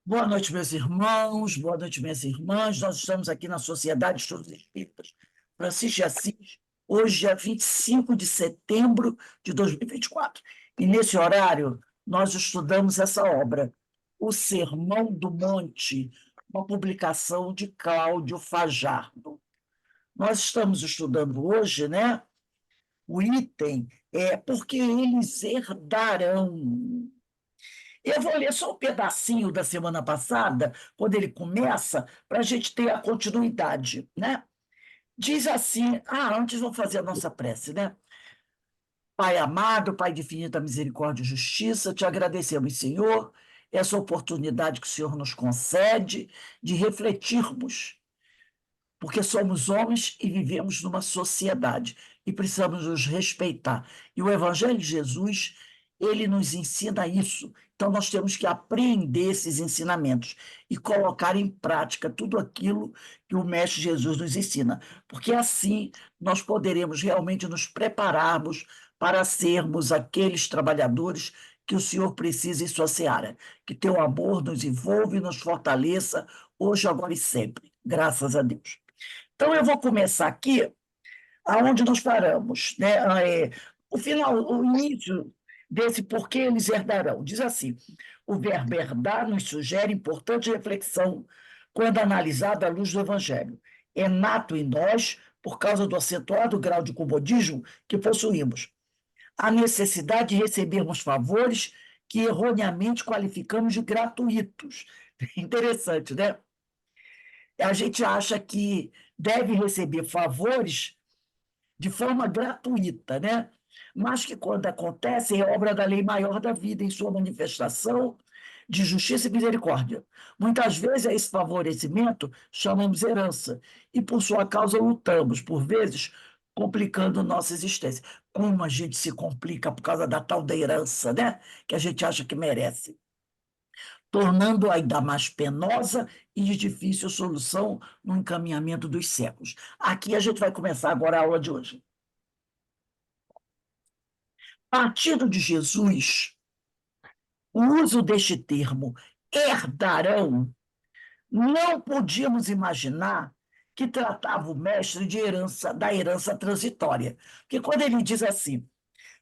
Boa noite, meus irmãos, boa noite, minhas irmãs. Nós estamos aqui na Sociedade de Estudos Espíritas Francisco de Assis, hoje, dia 25 de setembro de 2024. E, nesse horário, nós estudamos essa obra, O Sermão do Monte, uma publicação de Cláudio Fajardo. Nós estamos estudando hoje, né? O item é porque eles herdarão. Eu vou ler só um pedacinho da semana passada, quando ele começa, para a gente ter a continuidade, né? Diz assim, antes vamos fazer a nossa prece, né? Pai amado, Pai de infinita misericórdia e justiça, te agradecemos, Senhor, essa oportunidade que o Senhor nos concede de refletirmos, porque somos homens e vivemos numa sociedade e precisamos nos respeitar. E o Evangelho de Jesus, ele nos ensina isso. Então, nós temos que apreender esses ensinamentos e colocar em prática tudo aquilo que o Mestre Jesus nos ensina, porque assim nós poderemos realmente nos prepararmos para sermos aqueles trabalhadores que o Senhor precisa em sua seara. Que teu amor nos envolva e nos fortaleça, hoje, agora e sempre. Graças a Deus. Então, eu vou começar aqui aonde nós paramos, né? O final, o início desse porquê eles herdarão. Diz assim: o verbo herdar nos sugere importante reflexão quando analisado à luz do Evangelho. É nato em nós, por causa do acentuado grau de comodismo que possuímos, a necessidade de recebermos favores que erroneamente qualificamos de gratuitos. Interessante, né? A gente acha que deve receber favores de forma gratuita, né? Mas que, quando acontece, é obra da lei maior da vida em sua manifestação de justiça e misericórdia. Muitas vezes, a esse favorecimento chamamos herança, e por sua causa lutamos, por vezes, complicando nossa existência. Como a gente se complica por causa da tal da herança, né? Que a gente acha que merece, tornando-a ainda mais penosa e de difícil solução no encaminhamento dos séculos. Aqui a gente vai começar agora a aula de hoje. Partindo de Jesus, o uso deste termo herdarão, não podíamos imaginar que tratava o mestre de herança, da herança transitória. Porque quando ele diz assim,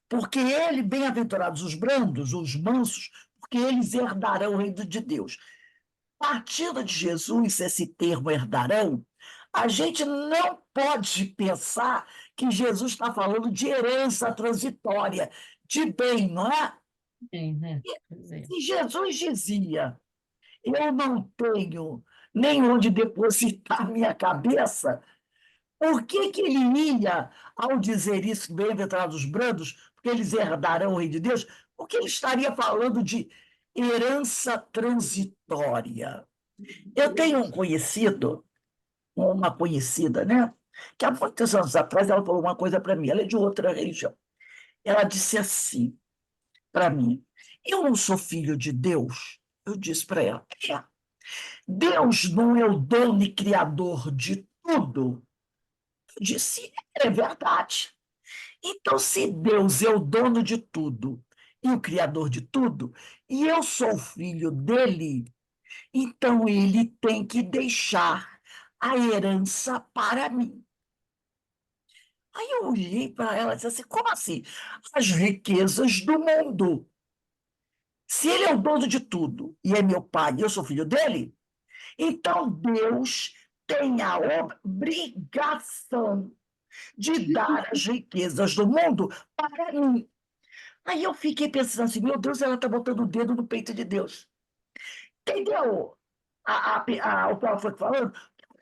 porque ele, bem-aventurados os brandos, os mansos, porque eles herdarão o reino de Deus. Partindo de Jesus, esse termo herdarão, a gente não pode pensar que Jesus está falando de herança transitória, de bem, não é? Sim, né? Pois é. Se Jesus dizia, eu não tenho nem onde depositar minha cabeça, por que que ele ia, ao dizer isso, bem-aventurados os brandos, porque eles herdarão o reino de Deus, porque ele estaria falando de herança transitória? Eu tenho um conhecido, uma conhecida, né? Que há muitos anos atrás ela falou uma coisa para mim, ela é de outra religião. Ela disse assim para mim: eu não sou filho de Deus. Eu disse para ela: Deus não é o dono e criador de tudo? Eu disse: é verdade. Então, se Deus é o dono de tudo e o criador de tudo, e eu sou filho dele, então ele tem que deixar a herança para mim. Aí eu olhei para ela e disse assim: como assim? As riquezas do mundo. Se ele é o dono de tudo e é meu pai e eu sou filho dele, então Deus tem a obrigação de dar as riquezas do mundo para mim. Aí eu fiquei pensando assim: meu Deus, ela está botando o dedo no peito de Deus. Entendeu? O que ela foi falando?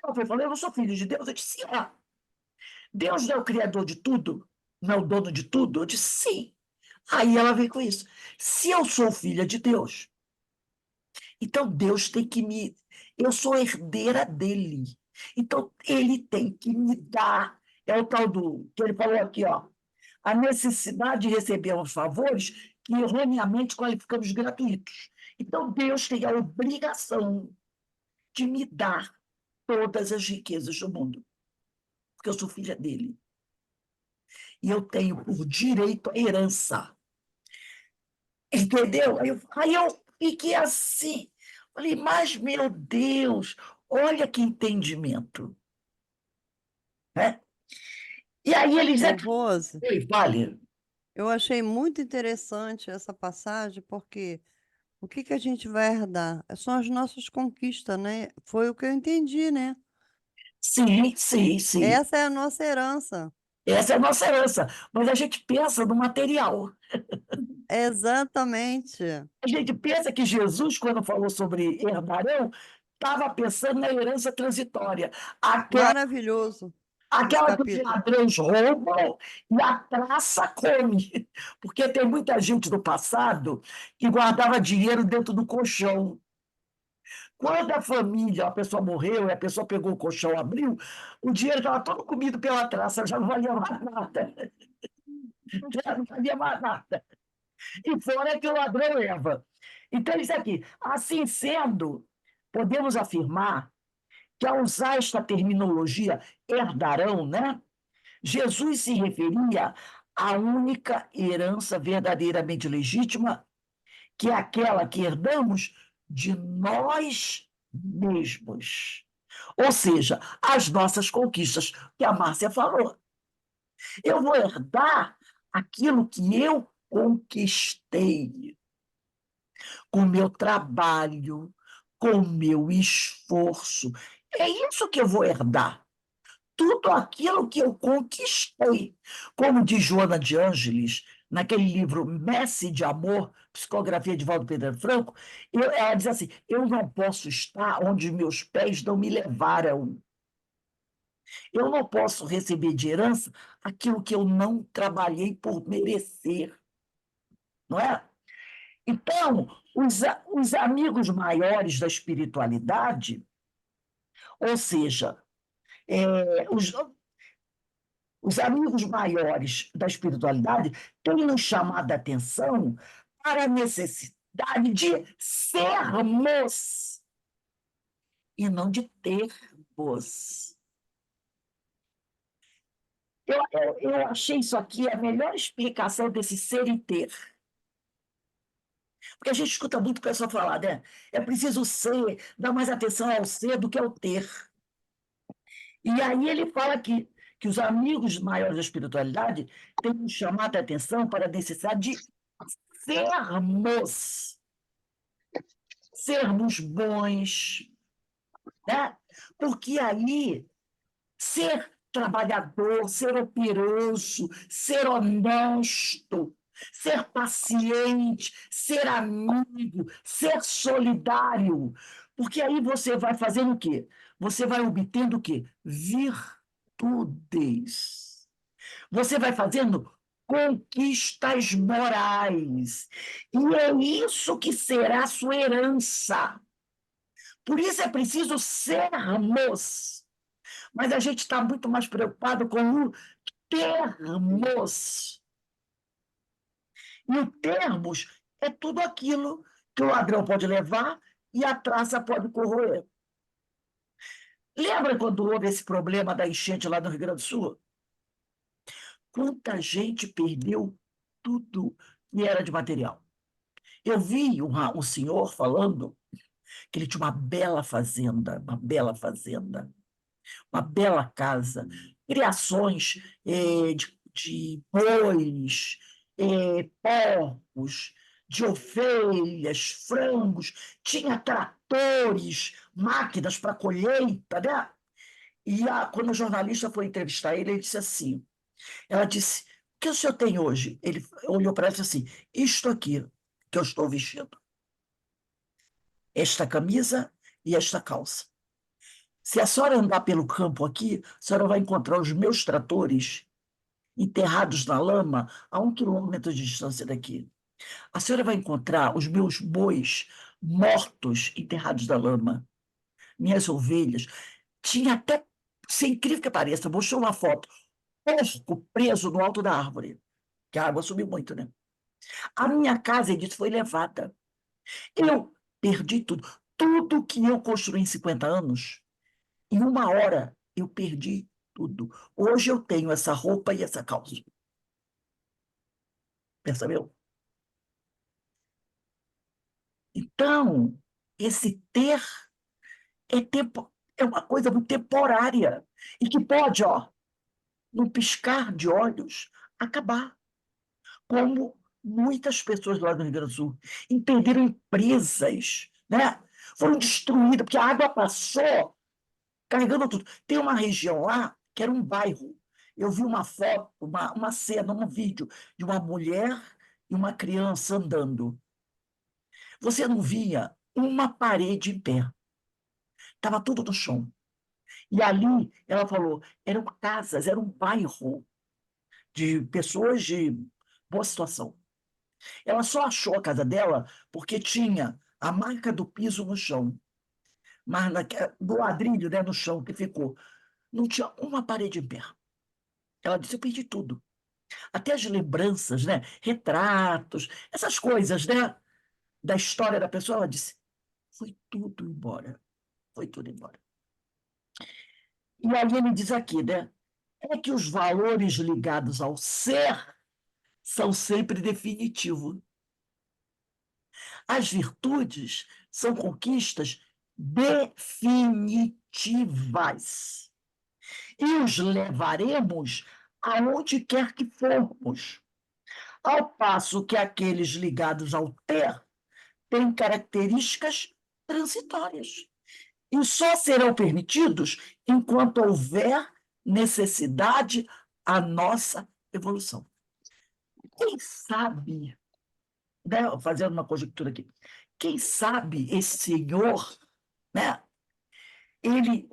Ela foi falando: eu não sou filho de Deus. Eu disse: Deus não é o criador de tudo? Não é o dono de tudo? Eu disse: sim. Aí ela veio com isso. Se eu sou filha de Deus, então Deus tem que me. Eu sou herdeira dele. Então ele tem que me dar. É o tal do que ele falou aqui, ó. A necessidade de receber os favores que erroneamente qualificamos gratuitos. Então Deus tem a obrigação de me dar todas as riquezas do mundo, porque eu sou filha dele. E eu tenho por direito a herança. Entendeu? Aí eu fiquei assim. Falei, mas, meu Deus, olha que entendimento, né? E aí eles Ô, aqui, Rose, Oi, fale. eu achei muito interessante essa passagem, porque o que que a gente vai herdar? São as nossas conquistas, né? Foi o que eu entendi, né? Sim, sim, sim. Essa é a nossa herança. Essa é a nossa herança. Mas a gente pensa no material. Exatamente. A gente pensa que Jesus, quando falou sobre herdarão, estava pensando na herança transitória, aquela, Maravilhoso esse aquela que os capítulo. ladrões roubam e a traça come. Porque tem muita gente do passado que guardava dinheiro dentro do colchão. Quando a família, a pessoa morreu e a pessoa pegou o colchão, abriu, o dinheiro estava todo comido pela traça, já não valia mais nada. Já não valia mais nada. E fora que o ladrão leva. Então, isso aqui. Assim sendo, podemos afirmar que, ao usar esta terminologia herdarão, né, Jesus se referia à única herança verdadeiramente legítima, que é aquela que herdamos de nós mesmos. Ou seja, as nossas conquistas, que a Márcia falou. Eu vou herdar aquilo que eu conquistei com o meu trabalho, com o meu esforço. É isso que eu vou herdar. Tudo aquilo que eu conquistei. Como diz Joana de Ângeles, naquele livro Messe de Amor, Psicografia de Valdo Pedro Franco, ela diz assim: eu não posso estar onde meus pés não me levaram. Eu não posso receber de herança aquilo que eu não trabalhei por merecer, não é? Então, os amigos maiores da espiritualidade, ou seja, os amigos maiores da espiritualidade, têm nos chamado a atenção para a necessidade de sermos e não de termos. Eu achei isso aqui a melhor explicação desse ser e ter. Porque a gente escuta muito o pessoal falar, né? É preciso ser, dar mais atenção ao ser do que ao ter. E aí ele fala aqui que os amigos maiores da espiritualidade têm nos chamado a atenção para a necessidade de sermos, sermos bons, né? Porque aí ser trabalhador, ser operoso, ser honesto, ser paciente, ser amigo, ser solidário. Porque aí você vai fazendo o quê? Você vai obtendo o quê? Virtudes. Você vai fazendo conquistas morais. E é isso que será sua herança. Por isso é preciso sermos. Mas a gente está muito mais preocupado com o termos. E o termos é tudo aquilo que o ladrão pode levar e a traça pode corroer. Lembra quando houve esse problema da enchente lá no Rio Grande do Sul? Quanta gente perdeu tudo que era de material. Eu vi um senhor falando que ele tinha uma bela fazenda, uma bela casa, criações de bois, porcos, de ovelhas, frangos, tinha tratores, máquinas para colheita, né? E quando o jornalista foi entrevistar ele, ele disse assim, ela disse, o que o senhor tem hoje? Ele olhou para ela e disse assim, isto aqui que eu estou vestindo, esta camisa e esta calça. Se a senhora andar pelo campo aqui, a senhora vai encontrar os meus tratores enterrados na lama a 1 quilômetro de distância daqui. A senhora vai encontrar os meus bois mortos enterrados na lama, minhas ovelhas. Tinha até, se incrível que pareça, mostrou uma foto, porco preso no alto da árvore, que a água subiu muito, né? A minha casa, ele disse, foi levada. Eu perdi tudo. Tudo que eu construí em 50 anos, em 1 hora, eu perdi tudo. Hoje eu tenho essa roupa e essa calça. Percebeu? Então, esse ter é uma coisa muito temporária e que pode, ó, num piscar de olhos, acabar. Como muitas pessoas lá do Rio Grande do Sul perderam empresas, né? Foram destruídas, porque a água passou carregando tudo. Tem uma região lá que era um bairro. Eu vi uma foto, uma cena, um vídeo de uma mulher e uma criança andando. Você não via uma parede em pé. Estava tudo no chão. E ali, ela falou, eram casas, era um bairro de pessoas de boa situação. Ela só achou a casa dela porque tinha a marca do piso no chão, mas do ladrilho, né, no chão que ficou. Não tinha uma parede em pé. Ela disse: eu perdi tudo. Até as lembranças, né? Retratos, essas coisas, né? Da história da pessoa. Ela disse: foi tudo embora. Foi tudo embora. E aí ele diz aqui, né? É que os valores ligados ao ser são sempre definitivos. As virtudes são conquistas definitivas. E os levaremos aonde quer que formos. Ao passo que aqueles ligados ao ter têm características transitórias e só serão permitidos enquanto houver necessidade à nossa evolução. Quem sabe, né, fazendo uma conjectura aqui, quem sabe esse senhor, né, ele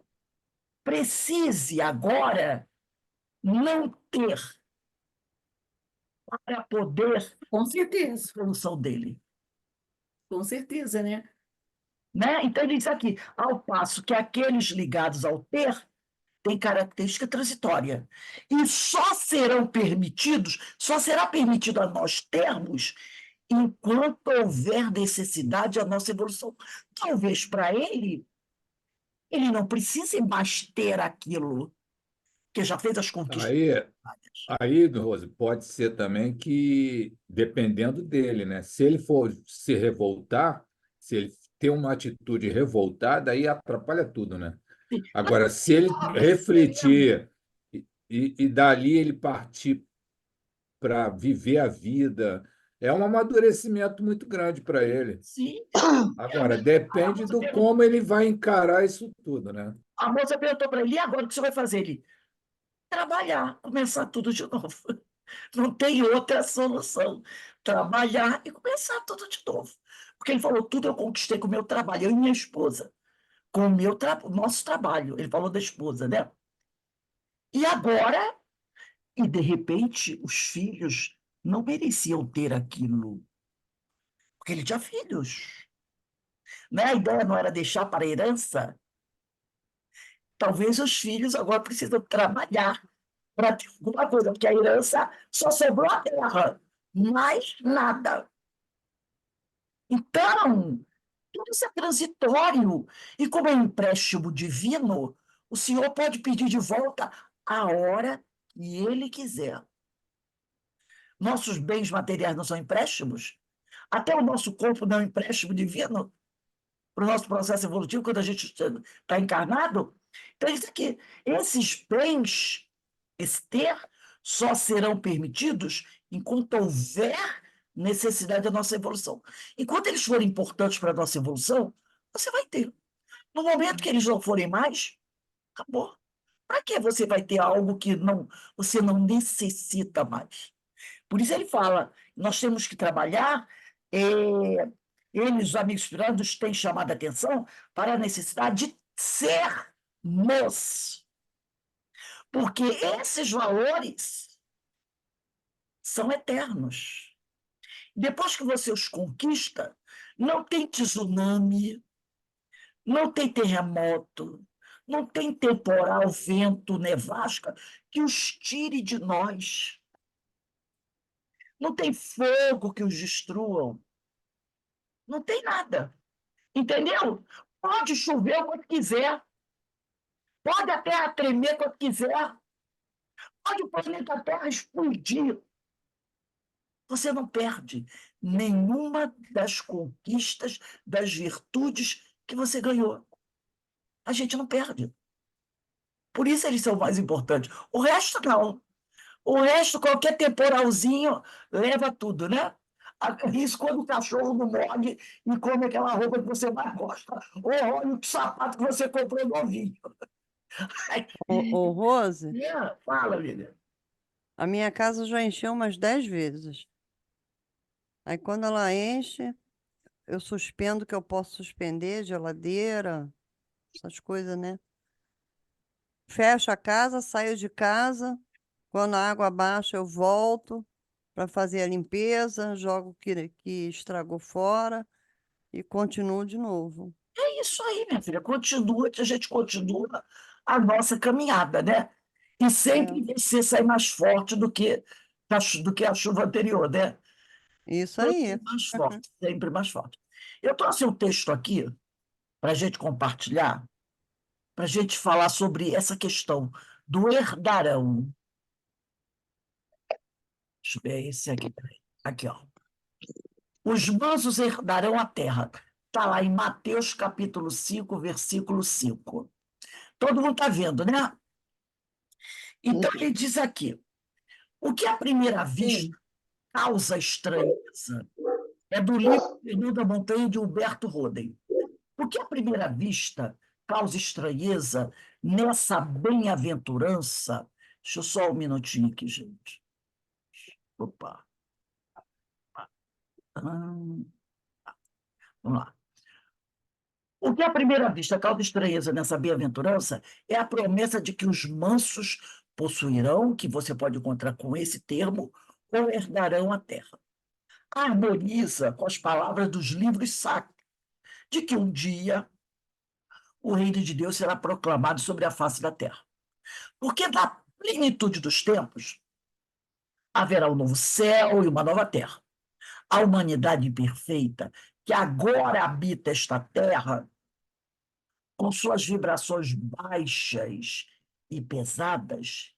precise agora não ter para poder Com certeza, a evolução dele. com certeza, né? Né? Então, ele diz aqui, ao passo que aqueles ligados ao ter têm característica transitória. E só será permitido a nós termos enquanto houver necessidade da nossa evolução. Talvez para ele não precise mais ter aquilo, que já fez as conquistas. Aí, aí, Rose, pode ser também que, dependendo dele, né? Se ele for se revoltar, se ele ter uma atitude revoltada, aí atrapalha tudo, né? Agora, se ele refletir e dali ele partir para viver a vida, é um amadurecimento muito grande para ele. Sim. Agora, depende do como ele vai encarar isso tudo, né? A moça perguntou para ele: e agora o que você vai fazer? Ele: trabalhar, começar tudo de novo. Não tem outra solução. Trabalhar e começar tudo de novo. Porque ele falou: tudo eu conquistei com o meu trabalho, eu e minha esposa, com o nosso trabalho. Ele falou da esposa, né? E agora, e de repente, os filhos não mereciam ter aquilo, porque ele tinha filhos. Né? A ideia não era deixar para a herança. Talvez os filhos agora precisam trabalhar para ter alguma coisa, porque a herança só sobrou a terra, mais nada. Então, tudo isso é transitório. E como é um empréstimo divino, o Senhor pode pedir de volta a hora que Ele quiser. Nossos bens materiais não são empréstimos? Até o nosso corpo não é um empréstimo divino para o nosso processo evolutivo quando a gente está encarnado? Então, isso aqui, esses bens, esse ter, só serão permitidos enquanto houver necessidade da nossa evolução. Enquanto eles forem importantes para a nossa evolução, você vai ter. No momento que eles não forem mais, acabou. Para que você vai ter algo que você não necessita mais? Por isso ele fala, nós temos que trabalhar, eles, os amigos espirituais, têm chamado a atenção para a necessidade de sermos. Porque esses valores são eternos. Depois que você os conquista, não tem tsunami, não tem terremoto, não tem temporal, vento, nevasca que os tire de nós. Não tem fogo que os destruam. Não tem nada. Entendeu? Pode chover quando quiser. Pode a Terra tremer quando quiser. Pode o planeta Terra explodir. você não perde nenhuma das conquistas, das virtudes que você ganhou. A gente não perde. Por isso eles são mais importantes. O resto, não. O resto, qualquer temporalzinho, leva tudo, né? Isso quando o cachorro não morre e come aquela roupa que você mais gosta. Ou olha o sapato que você comprou novinho. Ô, Rose, Fala, Lilian. a minha casa já encheu umas 10 vezes. Aí quando ela enche, eu suspendo o que eu posso suspender, geladeira, essas coisas, né? Fecho a casa, saio de casa. Quando a água baixa, eu volto para fazer a limpeza, jogo o que estragou fora e continuo de novo. É isso aí, minha filha. Continua, que a gente continua a nossa caminhada, né? E sempre você sai mais forte do que a chuva anterior, né? Isso aí. Sempre mais forte, sempre mais forte. Eu trouxe um texto aqui para a gente compartilhar, para a gente falar sobre essa questão do herdarão. Deixa eu ver esse aqui, peraí. Aqui, ó. Os mansos herdarão a terra. Está lá em Mateus capítulo 5, versículo 5. Todo mundo está vendo, né? Então, ele diz aqui: o que à primeira vista causa estranheza é do livro Perdido da Montanha de Humberto Roden. O que à primeira vista causa estranheza nessa bem-aventurança? Deixa eu só um minutinho aqui, gente. Opa. Vamos lá. O que à primeira vista causa estranheza nessa bem-aventurança é a promessa de que os mansos possuirão, que você pode encontrar com esse termo, ou herdarão a terra. Harmoniza com as palavras dos livros sacros, de que um dia o reino de Deus será proclamado sobre a face da terra. Porque na plenitude dos tempos haverá um novo céu e uma nova terra. A humanidade imperfeita, que agora habita esta terra, com suas vibrações baixas e pesadas,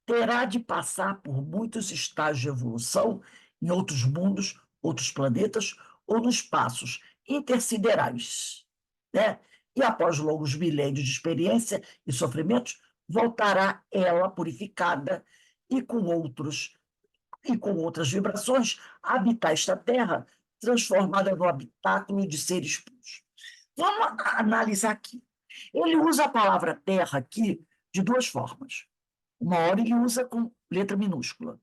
terá de passar por muitos estágios de evolução em outros mundos, outros planetas ou nos espaços intersiderais, né? E após longos milênios de experiência e sofrimentos, voltará ela purificada e com outras vibrações a habitar esta terra, transformada no habitáculo de seres puros. Vamos analisar aqui. Ele usa a palavra terra aqui de duas formas. Uma hora ele usa com letra minúscula.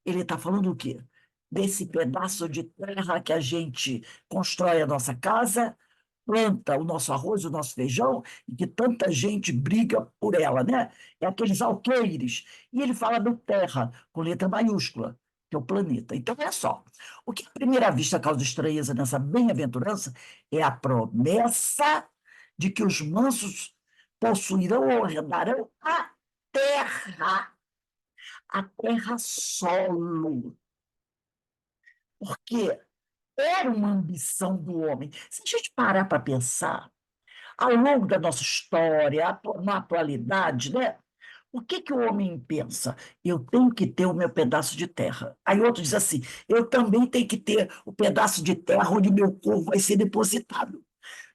Ele está falando o quê? Desse pedaço de terra que a gente constrói a nossa casa, planta o nosso arroz, o nosso feijão, e que tanta gente briga por ela, né? É aqueles alqueires. E ele fala do terra, com letra maiúscula, que é o planeta. Então, é só. O que à primeira vista causa estranheza nessa bem-aventurança é a promessa de que os mansos possuirão ou herdarão a terra solo. Porque era uma ambição do homem. Se a gente parar para pensar, ao longo da nossa história, na atualidade, né? O que o homem pensa? Eu tenho que ter o meu pedaço de terra. Aí outro diz assim, eu também tenho que ter o pedaço de terra onde meu corpo vai ser depositado.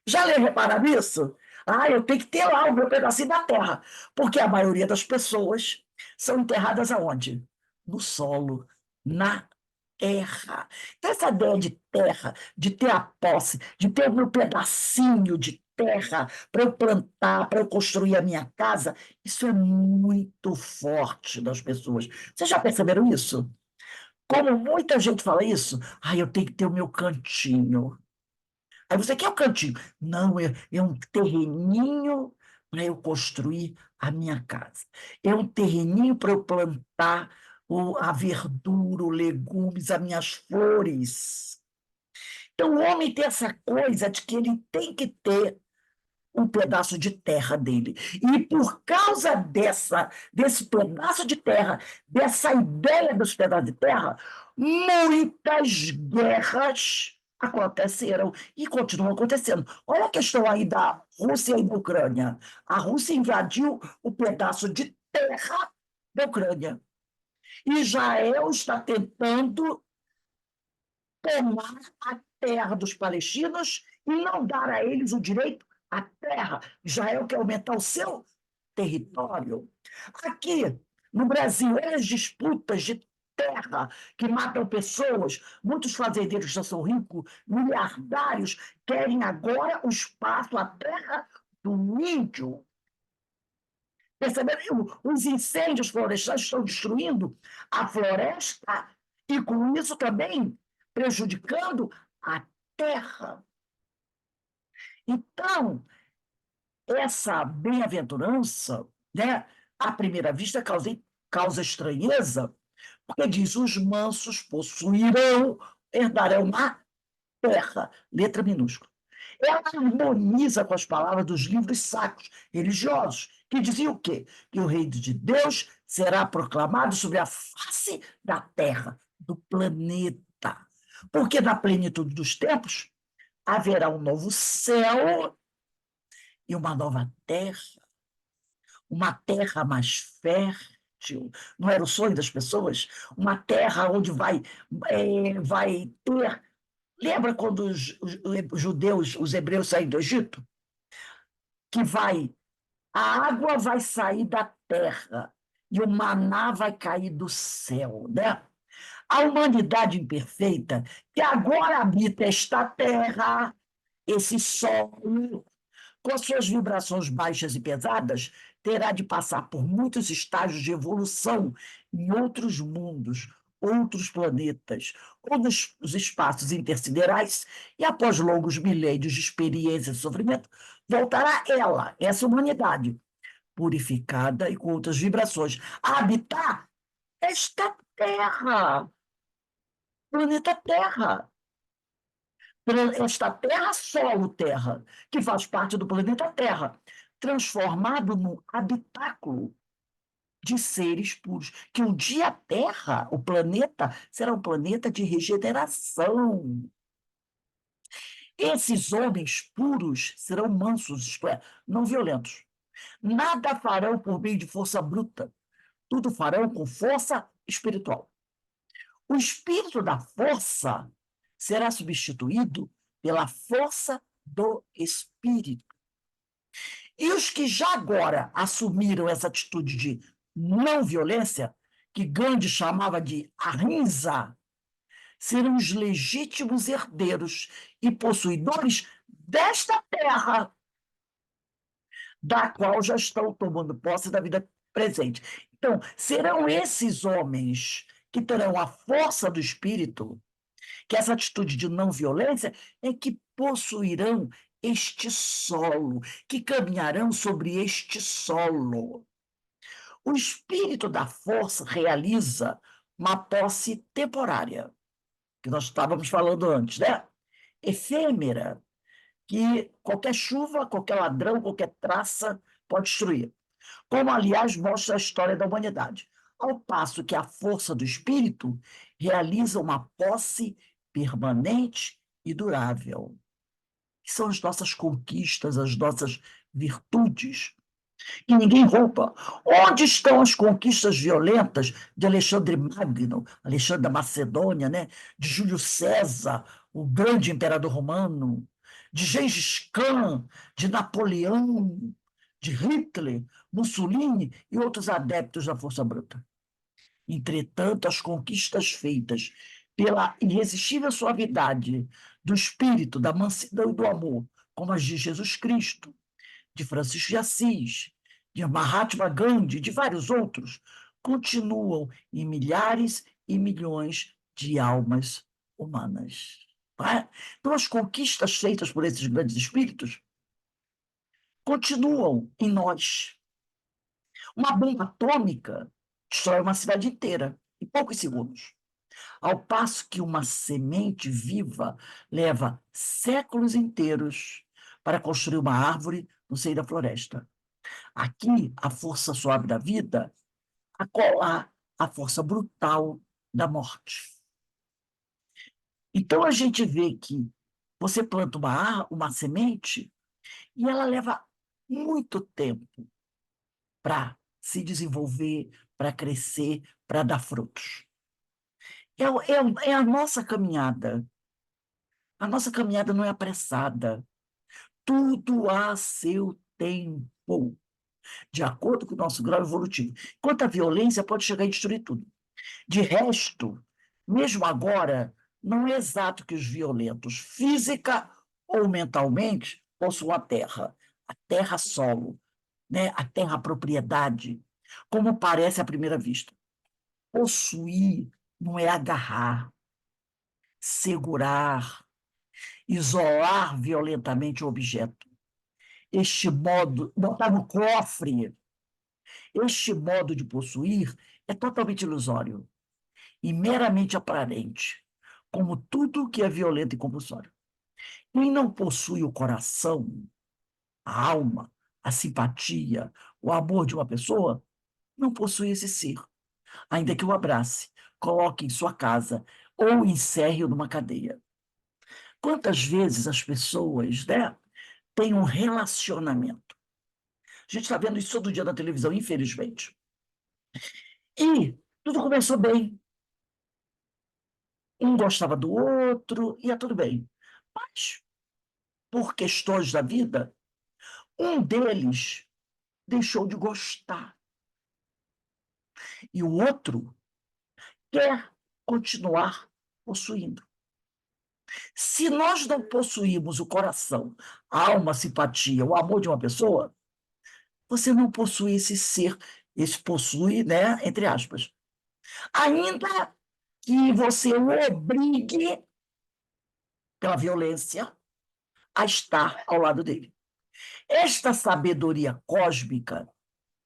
Já repararam nisso? Eu tenho que ter lá o meu pedacinho da terra. Porque a maioria das pessoas são enterradas aonde? No solo, na terra. Então, essa ideia de terra, de ter a posse, de ter o meu pedacinho de terra para eu plantar, para eu construir a minha casa, isso é muito forte das pessoas. Vocês já perceberam isso? Como muita gente fala isso, eu tenho que ter o meu cantinho. Aí você quer o cantinho? Não, é um terreninho para eu construir a minha casa. É um terreninho para eu plantar a verdura, os legumes, as minhas flores. Então, o homem tem essa coisa de que ele tem que ter um pedaço de terra dele. E por causa desse pedaço de terra, dessa ideia dos pedaços de terra, muitas guerras aconteceram e continuam acontecendo. Olha a questão aí da Rússia e da Ucrânia. A Rússia invadiu o pedaço de terra da Ucrânia. Israel está tentando tomar a terra dos palestinos e não dar a eles o direito à terra. Israel quer aumentar o seu território. Aqui, no Brasil, as disputas de terra que matam pessoas, muitos fazendeiros já são ricos, miliardários, querem agora o espaço, a terra do índio. Perceberam? Os incêndios florestais estão destruindo a floresta e, com isso, também prejudicando a terra. Então, essa bem-aventurança, né, à primeira vista, causa estranheza, porque diz: os mansos possuirão, herdarão a terra, letra minúscula. Ela harmoniza com as palavras dos livros sacros religiosos, que diziam o quê? Que o reino de Deus será proclamado sobre a face da terra, do planeta. Porque na plenitude dos tempos haverá um novo céu e uma nova terra, uma terra mais fértil. Não era o sonho das pessoas? Uma terra onde vai ter. Lembra quando os judeus, os hebreus saem do Egito? Que a água vai sair da terra e o maná vai cair do céu, né? A humanidade imperfeita, que agora habita esta terra, esse solo, com as suas vibrações baixas e pesadas, terá de passar por muitos estágios de evolução em outros mundos, outros planetas, ou nos espaços intersiderais, e após longos milênios de experiência e sofrimento, voltará ela, essa humanidade, purificada e com outras vibrações, a habitar esta Terra, planeta Terra. Esta Terra, solo Terra, que faz parte do planeta Terra, transformado num habitáculo de seres puros, que um dia a Terra, o planeta, será um planeta de regeneração. Esses homens puros serão mansos, isto é, não violentos. Nada farão por meio de força bruta, tudo farão com força espiritual. O espírito da força será substituído pela força do espírito. E os que já agora assumiram essa atitude de não violência, que Gandhi chamava de ahimsa, serão os legítimos herdeiros e possuidores desta terra, da qual já estão tomando posse da vida presente. Então, serão esses homens que terão a força do espírito, que essa atitude de não violência é que possuirão este solo, que caminharão sobre este solo. O espírito da força realiza uma posse temporária, que nós estávamos falando antes, né? Efêmera, que qualquer chuva, qualquer ladrão, qualquer traça pode destruir. Como, aliás, mostra a história da humanidade. Ao passo que a força do espírito realiza uma posse permanente e durável. Que são as nossas conquistas, as nossas virtudes, que ninguém rouba. Onde estão as conquistas violentas de Alexandre Magno, Alexandre da Macedônia, né? De Júlio César, o grande imperador romano, de Gengis Khan, de Napoleão, de Hitler, Mussolini e outros adeptos da força bruta? Entretanto, as conquistas feitas pela irresistível suavidade do espírito, da mansidão e do amor, como as de Jesus Cristo, de Francisco de Assis, de Mahatma Gandhi, de vários outros, continuam em milhares e milhões de almas humanas. Não é? Então, as conquistas feitas por esses grandes espíritos continuam em nós. Uma bomba atômica destrói uma cidade inteira em poucos segundos, ao passo que uma semente viva leva séculos inteiros para construir uma árvore no seio da floresta. Aqui, a força suave da vida acolá a força brutal da morte. Então, a gente vê que você planta uma semente e ela leva muito tempo para se desenvolver, para crescer, para dar frutos. É a nossa caminhada A nossa caminhada não é apressada. Tudo a seu tempo, de acordo com o nosso grau evolutivo. Enquanto a violência pode chegar a destruir tudo. De resto, mesmo agora, não é exato que os violentos, física ou mentalmente, possuam a terra solo, né? A terra propriedade, como parece à primeira vista. Possuir não é agarrar, segurar, isolar violentamente o objeto. Este modo, botar no cofre, este modo de possuir é totalmente ilusório e meramente aparente, como tudo que é violento e compulsório. Quem não possui o coração, a alma, a simpatia, o amor de uma pessoa, não possui esse ser, ainda que o abrace, coloque em sua casa ou encerre-o numa cadeia. Quantas vezes as pessoas, né, têm um relacionamento? A gente está vendo isso todo dia na televisão, infelizmente. E tudo começou bem. Um gostava do outro, ia tudo bem. Mas, por questões da vida, um deles deixou de gostar. E o outro quer continuar possuindo. Se nós não possuímos o coração, a alma, a simpatia, o amor de uma pessoa, você não possui esse ser, esse possui, né, entre aspas. Ainda que você o obrigue, pela violência, a estar ao lado dele. Esta sabedoria cósmica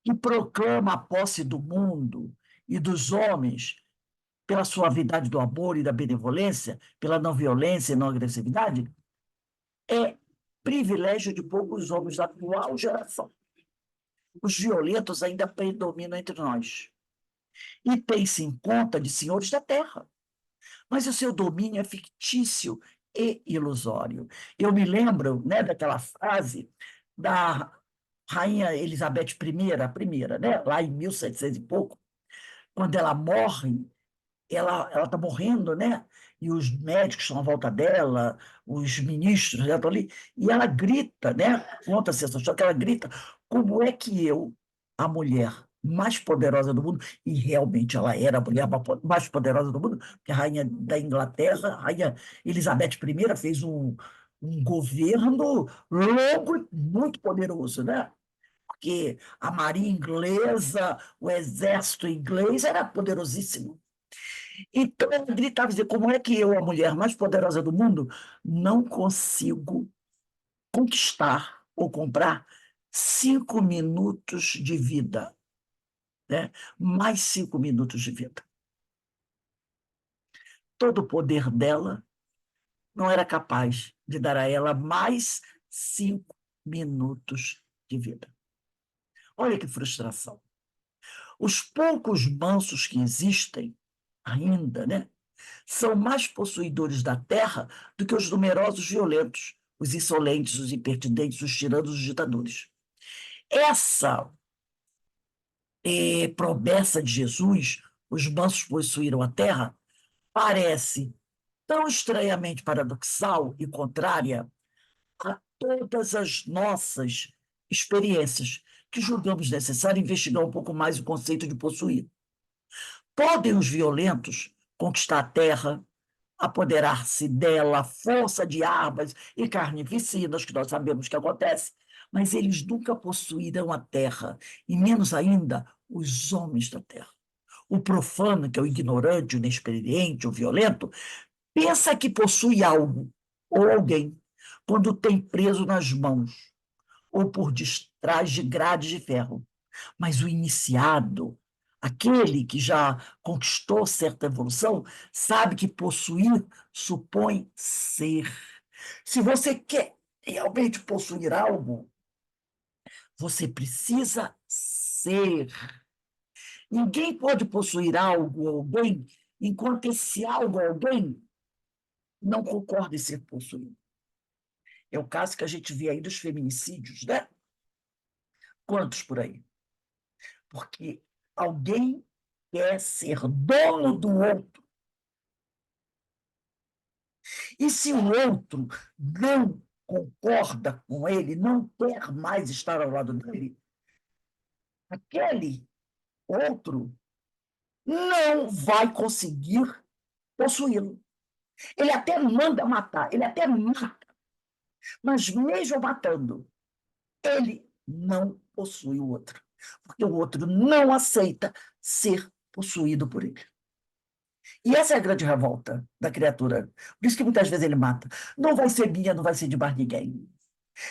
que proclama a posse do mundo e dos homens pela suavidade do amor e da benevolência, pela não violência e não agressividade, é privilégio de poucos homens da atual geração. Os violentos ainda predominam entre nós. E tem-se em conta de senhores da terra. Mas o seu domínio é fictício e ilusório. Eu me lembro, né, daquela frase da Rainha Elizabeth I, a primeira, né, lá em 1700 e pouco, quando ela morre, ela está morrendo, né? E os médicos estão à volta dela, os ministros já estão ali, e ela grita, né? Conta-se essa história, que ela grita, como é que eu, a mulher mais poderosa do mundo, e realmente ela era a mulher mais poderosa do mundo, porque a rainha da Inglaterra, a rainha Elizabeth I, fez um governo longo e muito poderoso, né? Porque a marinha inglesa, o exército inglês era poderosíssimo. Então, ela gritava, dizia, como é que eu, a mulher mais poderosa do mundo, não consigo conquistar ou comprar 5 minutos de vida, né? Mais 5 minutos de vida. Todo o poder dela não era capaz de dar a ela mais 5 minutos de vida. Olha que frustração. Os poucos mansos que existem ainda, né? São mais possuidores da terra do que os numerosos violentos, os insolentes, os impertinentes, os tiranos, os ditadores. Essa promessa de Jesus, os mansos possuíram a terra, parece tão estranhamente paradoxal e contrária a todas as nossas experiências, que julgamos necessário investigar um pouco mais o conceito de possuir. Podem os violentos conquistar a terra, apoderar-se dela, força de armas e carnificinas, que nós sabemos que acontece, mas eles nunca possuirão a terra, e menos ainda os homens da terra. O profano, que é o ignorante, o inexperiente, o violento, pensa que possui algo ou alguém quando tem preso nas mãos ou por detrás de grades de ferro. Mas o iniciado, aquele que já conquistou certa evolução, sabe que possuir supõe ser. Se você quer realmente possuir algo, você precisa ser. Ninguém pode possuir algo ou alguém enquanto esse algo ou alguém não concorda em ser possuído. É o caso que a gente vê aí dos feminicídios, né? Quantos por aí? Porque alguém quer ser dono do outro. E se o outro não concorda com ele, não quer mais estar ao lado dele, aquele outro não vai conseguir possuí-lo. Ele até manda matar, ele até mata, mas mesmo matando, ele não possui o outro, porque o outro não aceita ser possuído por ele. E essa é a grande revolta da criatura. Por isso que muitas vezes ele mata. Não vai ser minha, não vai ser de mais ninguém.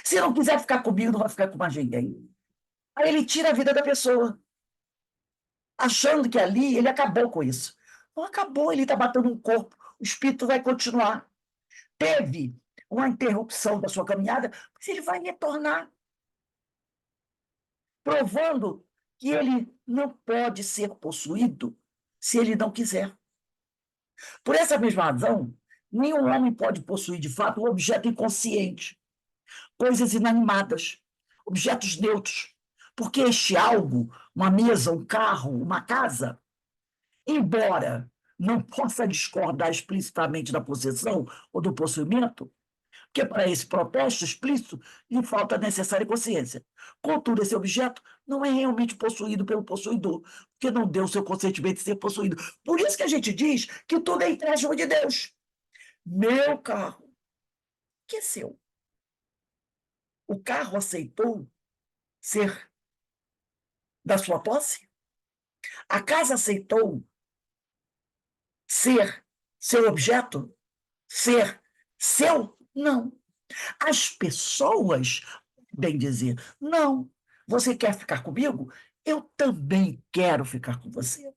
Se não quiser ficar comigo, não vai ficar com mais ninguém. Aí ele tira a vida da pessoa, achando que ali ele acabou com isso. Não acabou, ele está matando um corpo, o espírito vai continuar. Teve uma interrupção da sua caminhada, mas ele vai retornar, provando que ele não pode ser possuído se ele não quiser. Por essa mesma razão, nenhum homem pode possuir de fato um objeto inconsciente, coisas inanimadas, objetos neutros, porque este algo, uma mesa, um carro, uma casa, embora não possa discordar explicitamente da possessão ou do possuimento, porque para esse protesto explícito lhe falta a necessária consciência. Contudo, esse objeto não é realmente possuído pelo possuidor, porque não deu o seu consentimento de ser possuído. Por isso que a gente diz que tudo é empréstimo de Deus. Meu carro, que é seu. O carro aceitou ser da sua posse? A casa aceitou ser seu objeto? Ser seu? Não. As pessoas podem dizer, não, você quer ficar comigo? Eu também quero ficar com você.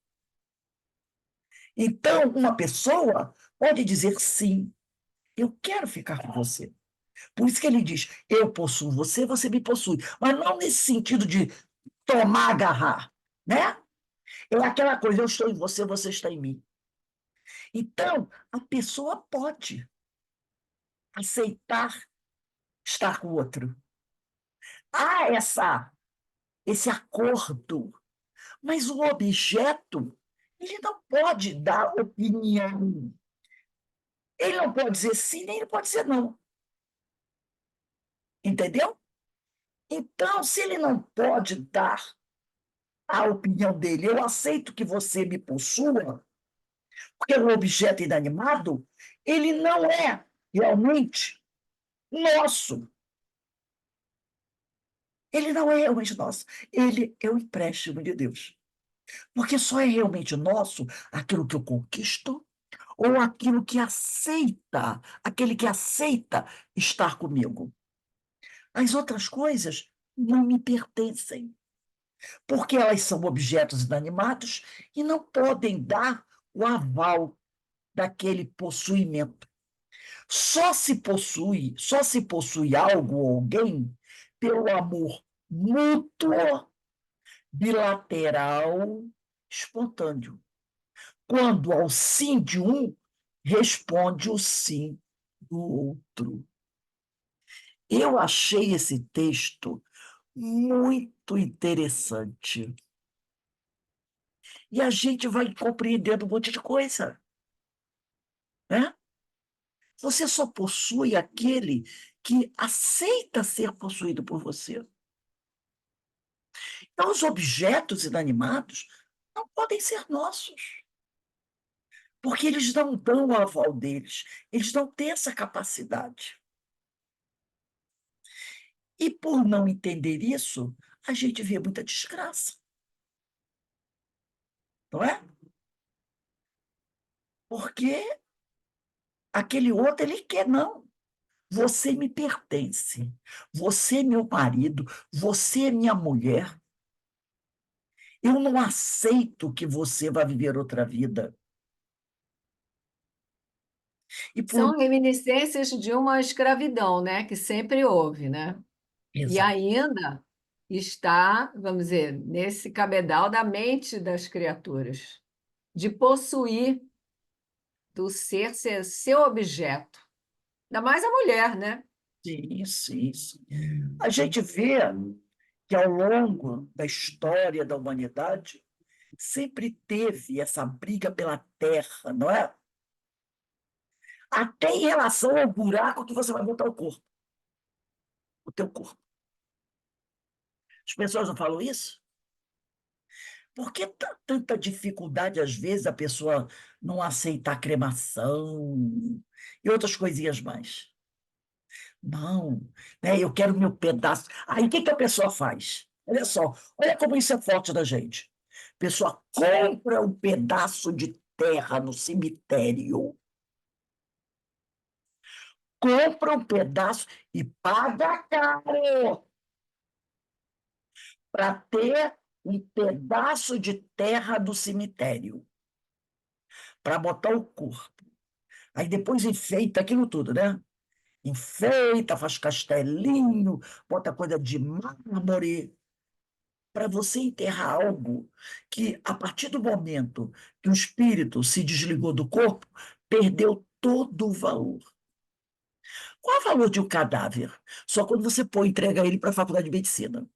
Então, uma pessoa pode dizer sim, eu quero ficar com você. Por isso que ele diz, eu possuo você, você me possui. Mas não nesse sentido de tomar, agarrar, né? É aquela coisa, eu estou em você, você está em mim. Então, a pessoa pode aceitar estar com o outro. Há esse acordo, mas o objeto, ele não pode dar opinião. Ele não pode dizer sim, nem ele pode dizer não. Entendeu? Então, se ele não pode dar a opinião dele, eu aceito que você me possua, porque é um objeto inanimado, ele não é realmente nosso. Ele não é realmente nosso. Ele é um empréstimo de Deus. Porque só é realmente nosso aquilo que eu conquisto ou aquilo que aceita, aquele que aceita estar comigo. As outras coisas não me pertencem, porque elas são objetos inanimados e não podem dar o aval daquele possuimento. Só se possui algo ou alguém pelo amor mútuo, bilateral, espontâneo. Quando ao sim de um, responde o sim do outro. Eu achei esse texto muito interessante. E a gente vai compreendendo um monte de coisa, né? Você só possui aquele que aceita ser possuído por você. Então, os objetos inanimados não podem ser nossos, porque eles não dão o aval deles, eles não têm essa capacidade. E por não entender isso, a gente vê muita desgraça. Não é? Porque aquele outro, ele quer, não. Você me pertence. Você é meu marido, você é minha mulher. Eu não aceito que você vá viver outra vida. E por... São reminiscências de uma escravidão, né? Que sempre houve, né? E Exato. ainda está, vamos dizer, nesse cabedal da mente das criaturas, de possuir, do ser seu objeto. Ainda mais a mulher, né? Isso, isso. A gente vê que ao longo da história da humanidade sempre teve essa briga pela terra, não é? até em relação ao buraco que você vai botar o corpo, o teu corpo. As pessoas não falam isso? Por que tanta dificuldade, às vezes, a pessoa não aceitar cremação e outras coisinhas mais? Não, né? Eu quero meu pedaço. Aí o que que a pessoa faz? Olha só, olha como isso é forte da gente. A pessoa compra um pedaço de terra no cemitério, compra um pedaço e paga caro para ter um pedaço de terra do cemitério, para botar o corpo. Aí depois enfeita aquilo tudo, né? Enfeita, faz castelinho, bota coisa de mármore, para você enterrar algo que, a partir do momento que o espírito se desligou do corpo, perdeu todo o valor. Qual é o valor de um cadáver? Só quando você põe, entrega ele para a faculdade de medicina.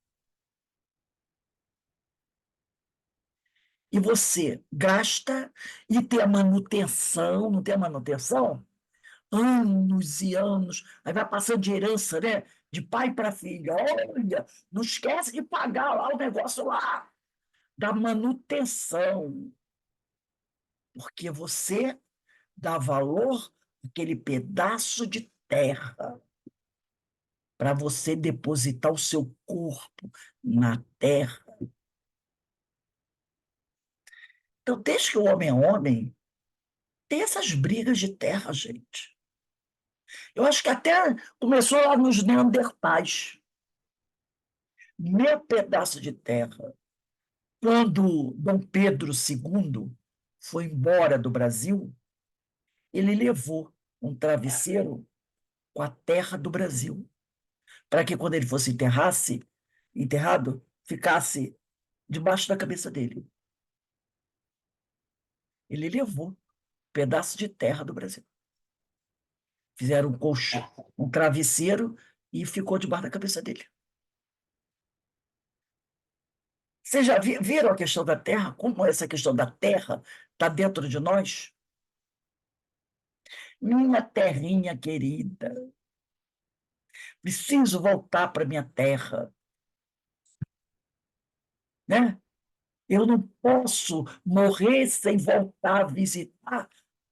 E você gasta e tem a manutenção, não tem a manutenção? Anos e anos, aí vai passando de herança, né? De pai para filho. Olha, não esquece de pagar lá o negócio lá da manutenção, porque você dá valor àquele pedaço de terra para você depositar o seu corpo na terra. Então, desde que o homem é homem, tem essas brigas de terra, gente. Eu acho que até começou lá nos Neandertais. Meu pedaço de terra. Quando Dom Pedro II foi embora do Brasil, ele levou um travesseiro com a terra do Brasil, para que quando ele fosse enterrado, ficasse debaixo da cabeça dele. Ele levou um pedaço de terra do Brasil. Fizeram um colchão, um travesseiro e ficou debaixo da cabeça dele. Vocês já viram a questão da terra? Como essa questão da terra está dentro de nós? Minha terrinha querida, preciso voltar para minha terra, né? Eu não posso morrer sem voltar a visitar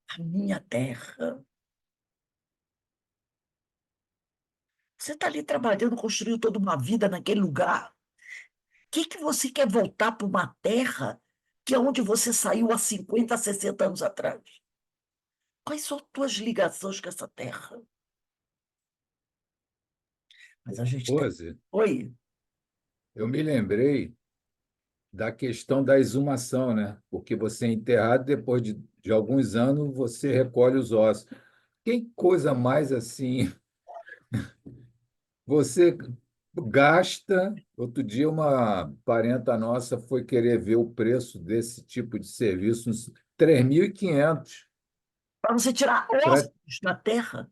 a minha terra. Você está ali trabalhando, construindo toda uma vida naquele lugar. Que você quer voltar para uma terra que é onde você saiu há 50, 60 anos atrás? Quais são as tuas ligações com essa terra? Mas a gente tem. Rose, Oi, eu me lembrei da questão da exumação, né? Porque você é enterrado, depois de alguns anos, você recolhe os ossos. Que coisa mais assim? Você gasta. Outro dia, uma parenta nossa foi querer ver o preço desse tipo de serviço, uns 3.500. para você tirar Pra... ossos da terra,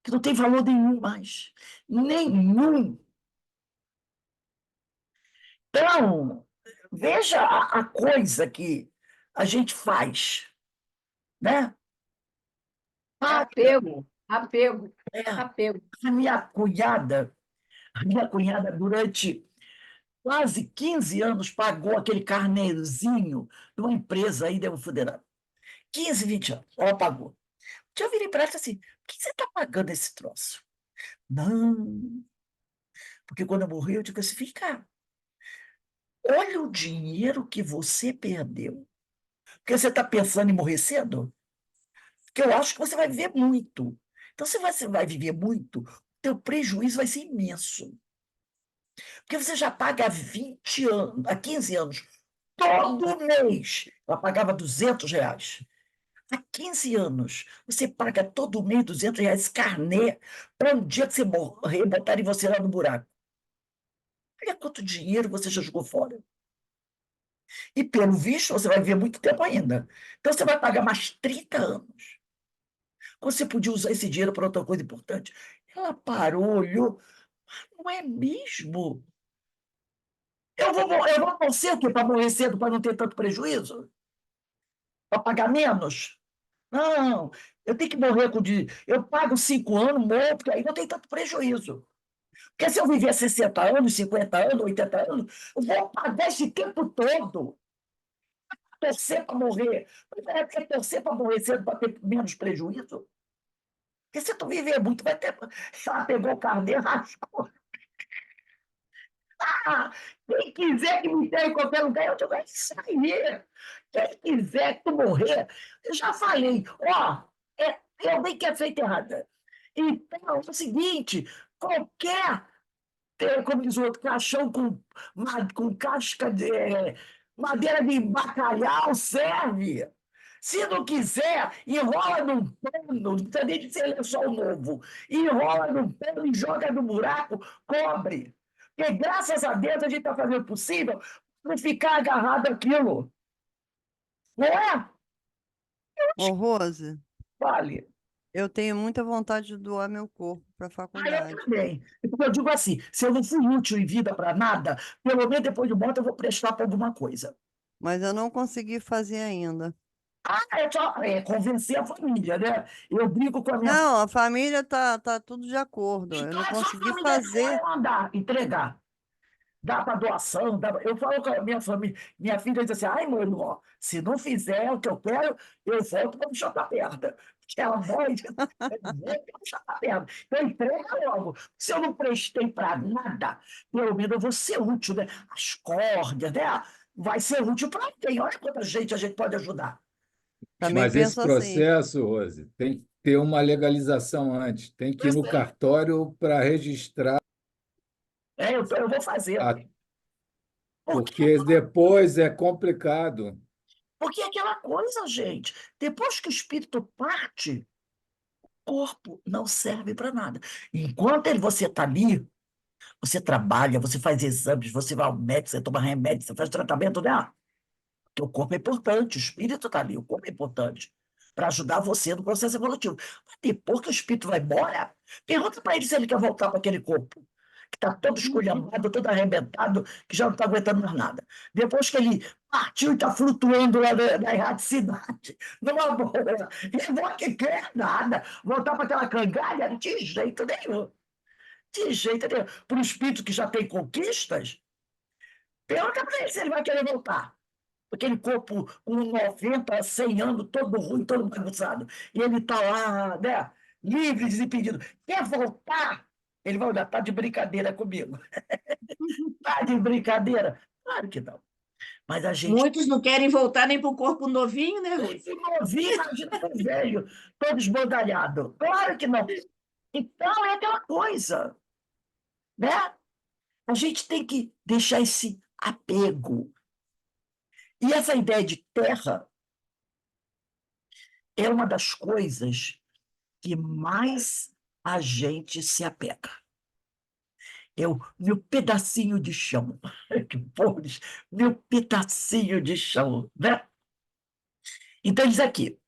que não tem valor nenhum mais. Nenhum. Então, veja a coisa que a gente faz, né? É Ah, apego, apego, é, apego. a minha cunhada, durante quase 15 anos, pagou aquele carnezinho de uma empresa aí, de um funerário. 15, 20 anos, ela pagou. Eu virei para ela e falei assim: por que você está pagando esse troço? Não, porque quando eu morri, eu digo assim: vem cá, olha o dinheiro que você perdeu. Porque você está pensando em morrer cedo? Porque eu acho que você vai viver muito. Então, se você vai viver muito, o teu prejuízo vai ser imenso. Porque você já paga há 20 anos, há 15 anos, todo mês. Ela pagava R$ 200. Há 15 anos, você paga todo mês R$ 200 carnê para um dia que você morrer, botarem você lá no buraco. Olha quanto dinheiro você já jogou fora. E, pelo visto, você vai viver muito tempo ainda. Então, você vai pagar mais 30 anos. Você podia usar esse dinheiro para outra coisa importante. Ela parou, olhou. Não é mesmo? Eu vou torcer o quê? Para morrer cedo, para não ter tanto prejuízo? Para pagar menos? Não, eu tenho que morrer Eu pago 5 anos, morro, porque aí não tem tanto prejuízo. Porque se eu viver 60 anos, 50 anos, 80 anos, eu vou pagar esse tempo todo. Torcer para morrer. Mas é que torcer para morrer cedo para ter menos prejuízo. Porque se tu viver muito, vai ter. Ela pegou o carro dele, rascou. Ah, quem quiser que me tenha em qualquer lugar, eu digo, é isso aí. Quem quiser que tu morrer, eu já falei, ó, eu bem que é feito errada. Então, é o seguinte, qualquer, como diz o outro, caixão com casca de madeira de bacalhau serve. Se não quiser, enrola num pano, não precisa nem de ser lençol novo, enrola num pano e joga no buraco, cobre. Porque, graças a Deus, a gente está fazendo o possível para não ficar agarrado àquilo. Não é? Ô, Rose, Vale. eu tenho muita vontade de doar meu corpo para a Ah, eu faculdade. também. Porque eu digo assim, se eu não fui útil em vida para nada, pelo menos depois de morto eu vou prestar para alguma coisa. Mas eu não consegui fazer ainda. Ah, é só convencer a família, né? Eu brigo com a minha. Não, a família tá tudo de acordo. Eu Então não é só a consegui família fazer. eu mandar, entregar. Dá para doação. Eu falo com a minha família. Minha filha diz assim: ai, meu irmão, se não fizer o que eu quero, eu volto para me chutar a perna. Porque ela morre de chutar a perna. Então entrega logo. Se eu não prestei para nada, pelo menos eu vou ser útil, né? As cordas, né? Vai ser útil para alguém. Olha quanta gente a gente pode ajudar. Também Mas esse penso assim. processo, Rose, tem que ter uma legalização antes, tem que ir no cartório para registrar, Eu vou fazer. Porque porque depois é complicado. Porque é aquela coisa, gente, depois que o espírito parte, o corpo não serve para nada. Enquanto você está ali, você trabalha, você faz exames, você vai ao médico, você toma remédio, você faz tratamento, né? Porque o corpo é importante, o espírito está ali, o corpo é importante para ajudar você no processo evolutivo. Mas depois que o espírito vai embora, pergunta para ele se ele quer voltar para aquele corpo, que está todo esculhambado, todo arrebentado, que já não está aguentando mais nada. Depois que ele partiu e está flutuando lá na erraticidade, numa boa, ele não quer nada, voltar para aquela cangalha, de jeito nenhum. De jeito nenhum. Para o espírito que já tem conquistas, pergunta para ele se ele vai querer voltar aquele corpo com 90, 100 anos, todo ruim, todo bagunçado. E ele está lá, né? Livre, desimpedido. Quer voltar? Ele vai olhar, tá de brincadeira comigo. Tá de brincadeira? Claro que não. Mas a gente, Muitos não querem voltar nem para o corpo novinho, né, Rui? se novinho, imagina o velho, todo esbandalhado. Claro que não. Então é aquela coisa, né? A gente tem que deixar esse apego. E essa ideia de terra é uma das coisas que mais a gente se apega. É o meu pedacinho de chão. Que povo diz, meu pedacinho de chão, né? Então, diz aqui,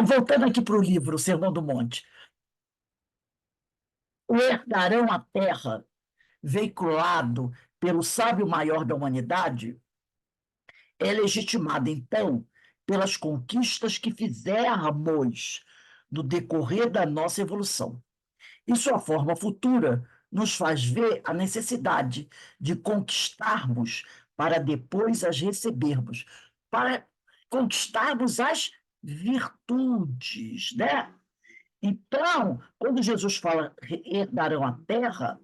voltando aqui para o livro, O Sermão do Monte, o herdarão a terra, veiculado pelo sábio maior da humanidade, é legitimado, então, pelas conquistas que fizermos no decorrer da nossa evolução. E sua forma futura nos faz ver a necessidade de conquistarmos para depois as recebermos, para conquistarmos as virtudes, né? Então, quando Jesus fala herdarão a terra,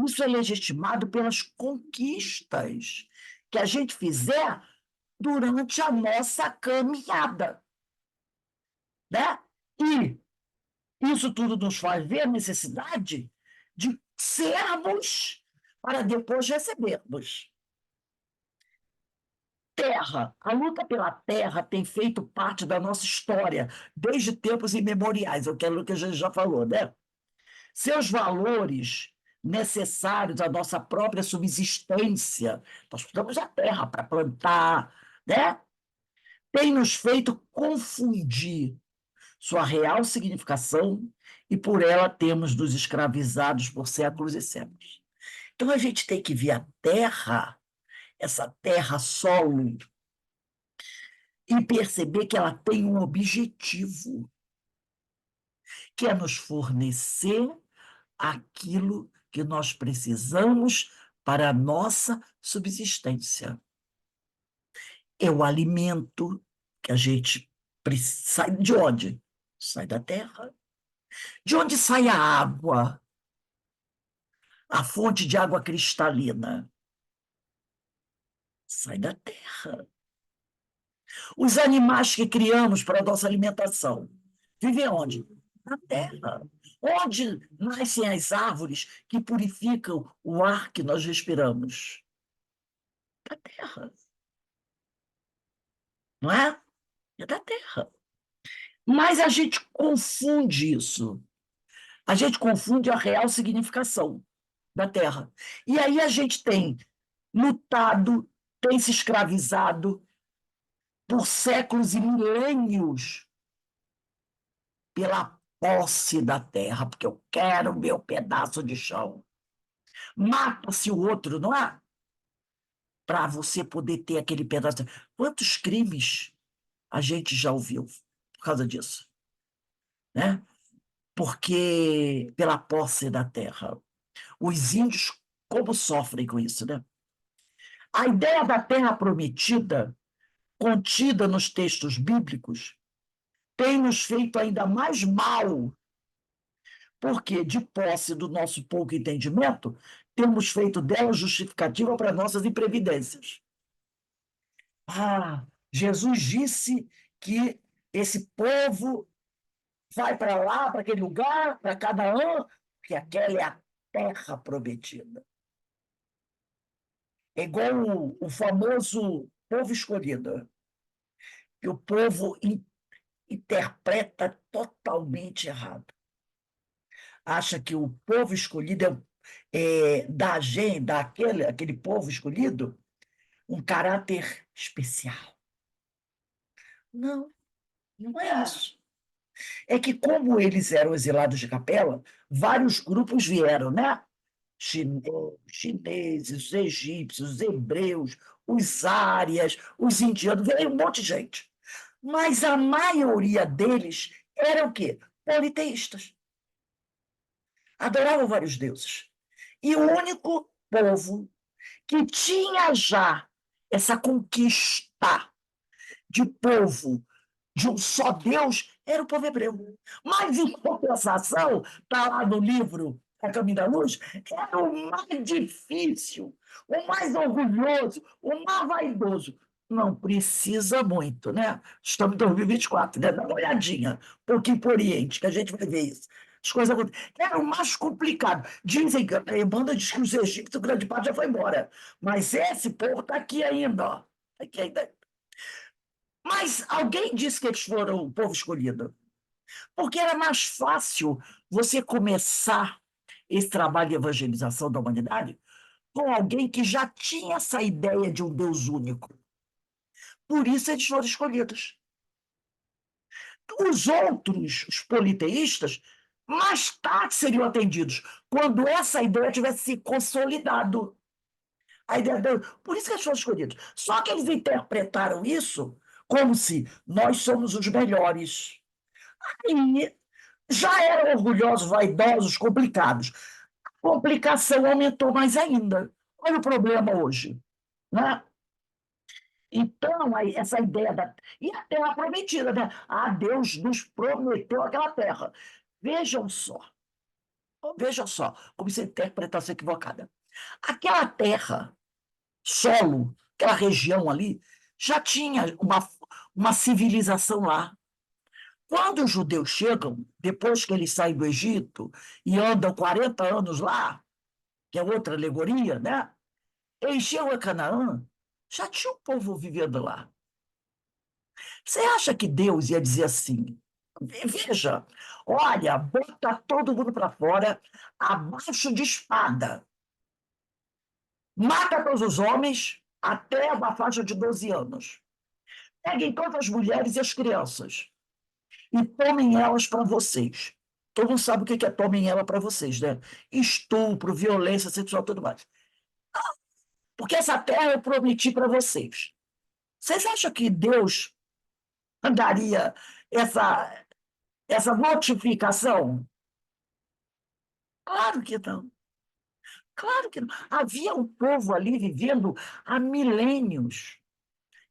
isso é legitimado pelas conquistas que a gente fizer durante a nossa caminhada, né? E isso tudo nos faz ver a necessidade de sermos para depois recebermos. Terra. A luta pela terra tem feito parte da nossa história desde tempos imemoriais, é o que a gente já falou, né? Seus valores necessários à nossa própria subsistência, nós precisamos da terra para plantar, né? Tem nos feito confundir sua real significação e por ela temos nos escravizados por séculos e séculos. Então a gente tem que ver a terra, essa terra solo, e perceber que ela tem um objetivo, que é nos fornecer aquilo que nós precisamos para a nossa subsistência. É o alimento que a gente sai de onde? Sai da terra. De onde sai a água? A fonte de água cristalina? Sai da terra. Os animais que criamos para a nossa alimentação vivem onde? Na terra. Onde nascem as árvores que purificam o ar que nós respiramos? Da terra. Não é? É da terra. Mas a gente confunde isso. A gente confunde a real significação da terra. E aí a gente tem lutado, tem se escravizado por séculos e milênios pela posse da terra, porque eu quero o meu pedaço de chão. Mata-se o outro, não é? Para você poder ter aquele pedaço. Quantos crimes a gente já ouviu por causa disso? Né? Porque pela posse da terra. Os índios, como sofrem com isso, né? A ideia da terra prometida, contida nos textos bíblicos, tem nos feito ainda mais mal, porque, de posse do nosso pouco entendimento, temos feito dela justificativa para nossas imprevidências. Ah, Jesus disse que esse povo vai para lá, para aquele lugar, para Canaã, que aquela é a terra prometida. É igual o famoso povo escolhido, que o povo interpreta totalmente errado. Acha que o povo escolhido dá aquele povo escolhido um caráter especial. Não, não é isso. É que, como eles eram exilados de Capela, vários grupos vieram, né? Chineses, os egípcios, os hebreus, os árias, os indianos, veio um monte de gente. Mas a maioria deles eram o quê? Politeístas. Adoravam vários deuses. E o único povo que tinha já essa conquista de povo de um só Deus era o povo hebreu. Mas, em compensação, está lá no livro A Caminho da Luz, era o mais difícil, o mais orgulhoso, o mais vaidoso. Não precisa muito, né? Estamos em 2024, né? Dá uma olhadinha um pouquinho para o Oriente, que a gente vai ver isso. As coisas acontecem. Era o mais complicado. Dizem que a banda diz que os egípcios, grande parte já foi embora. Mas esse povo está aqui ainda, ó. Aqui ainda. Mas alguém disse que eles foram o povo escolhido. Porque era mais fácil você começar esse trabalho de evangelização da humanidade com alguém que já tinha essa ideia de um Deus único. Por isso eles foram escolhidos. Os outros, os politeístas, mais tarde seriam atendidos, quando essa ideia tivesse se consolidado. A ideia de... Por isso que eles foram escolhidos. Só que eles interpretaram isso como se nós somos os melhores. E já eram orgulhosos, vaidosos, complicados. A complicação aumentou mais ainda. Olha o problema hoje. Né? Então, aí, essa ideia da... E a terra prometida, né? Ah, Deus nos prometeu aquela terra. Vejam só como isso é interpretação equivocada. Aquela terra, solo, aquela região ali, já tinha uma civilização lá. Quando os judeus chegam, depois que eles saem do Egito e andam 40 anos lá, que é outra alegoria, né? Eles chegam a Canaã, já tinha um povo vivendo lá. Você acha que Deus ia dizer assim, veja, olha, bota todo mundo para fora, abaixo de espada, mata todos os homens até uma faixa de 12 anos. Peguem todas as mulheres e as crianças e tomem elas para vocês. Todo mundo sabe o que é tomem ela para vocês, né? Estupro, violência sexual, tudo mais. Porque essa terra eu prometi para vocês. Vocês acham que Deus daria essa notificação? Claro que não. Claro que não. Havia um povo ali vivendo há milênios.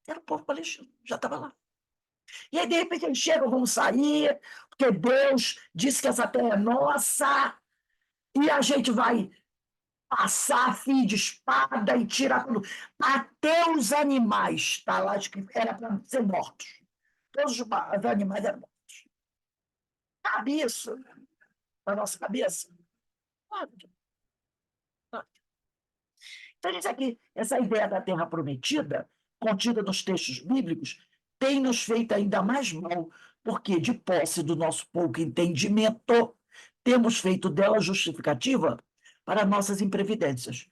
Era o povo palestino, já estava lá. E aí, de repente, eles chegam, vão sair, porque Deus disse que essa terra é nossa, e a gente vai passar fio de espada e tirar tudo. Até os animais, tá lá, acho que era para ser mortos. Todos os animais eram mortos. Cabe isso na nossa cabeça? Claro que não. Então, diz aqui, essa ideia da terra prometida, contida nos textos bíblicos, tem nos feito ainda mais mal, porque, de posse do nosso pouco entendimento, temos feito dela justificativa para nossas imprevidências.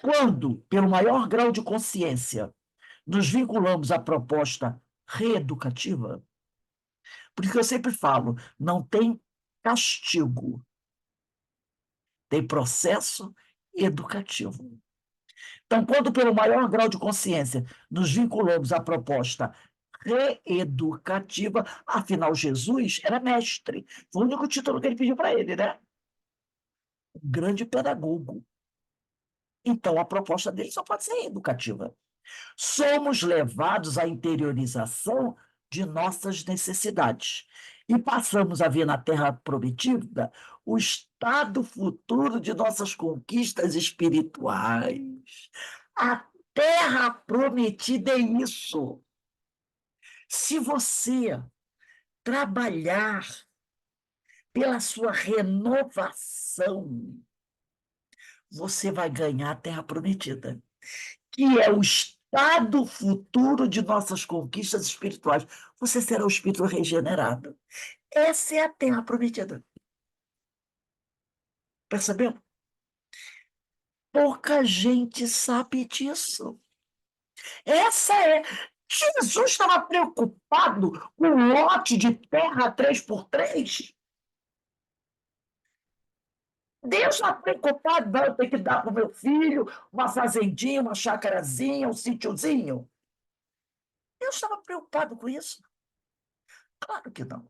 Quando, pelo maior grau de consciência, nos vinculamos à proposta reeducativa, porque eu sempre falo, não tem castigo, tem processo educativo. Então, quando, pelo maior grau de consciência, nos vinculamos à proposta reeducativa, afinal, Jesus era mestre. Foi o único título que ele pediu para ele, né? Um grande pedagogo. Então, a proposta dele só pode ser educativa. Somos levados à interiorização de nossas necessidades e passamos a ver na Terra Prometida o estado futuro de nossas conquistas espirituais. A Terra Prometida é isso. Se você trabalhar pela sua renovação, você vai ganhar a Terra Prometida, que é o estado futuro de nossas conquistas espirituais. Você será o espírito regenerado. Essa é a terra prometida. Percebeu? Pouca gente sabe disso. Essa é. Jesus estava preocupado com um lote de terra 3x3. Deus está preocupado, não, eu tenho que dar para o meu filho uma fazendinha, uma chacarazinha, um sítiozinho. Deus estava preocupado com isso? Claro que não.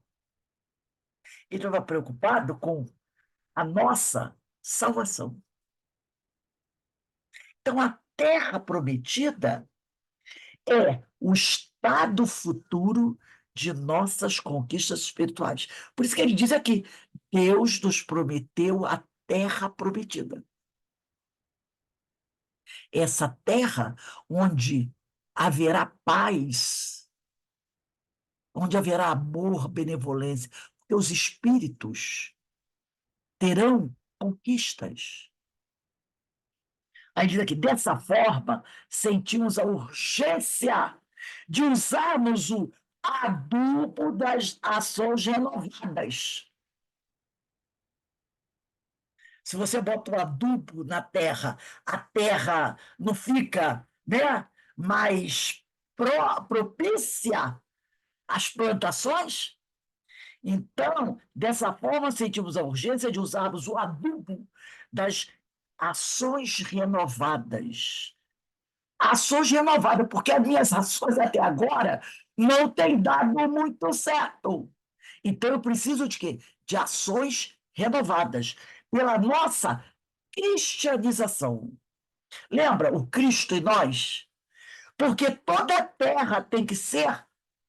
Ele estava preocupado com a nossa salvação. Então, a terra prometida é o estado futuro de nossas conquistas espirituais. Por isso que ele diz aqui: Deus nos prometeu a terra prometida. Essa terra onde haverá paz, onde haverá amor, benevolência, porque os espíritos terão conquistas. Aí diz aqui, dessa forma, sentimos a urgência de usarmos o adubo das ações renovadas. Se você bota o adubo na terra, a terra não fica, né, mais propícia às plantações? Então, dessa forma, sentimos a urgência de usarmos o adubo das ações renovadas. Ações renovadas, porque as minhas ações até agora não têm dado muito certo. Então, eu preciso de quê? De ações renovadas pela nossa cristianização. Lembra o Cristo e nós? Porque toda a terra tem que ser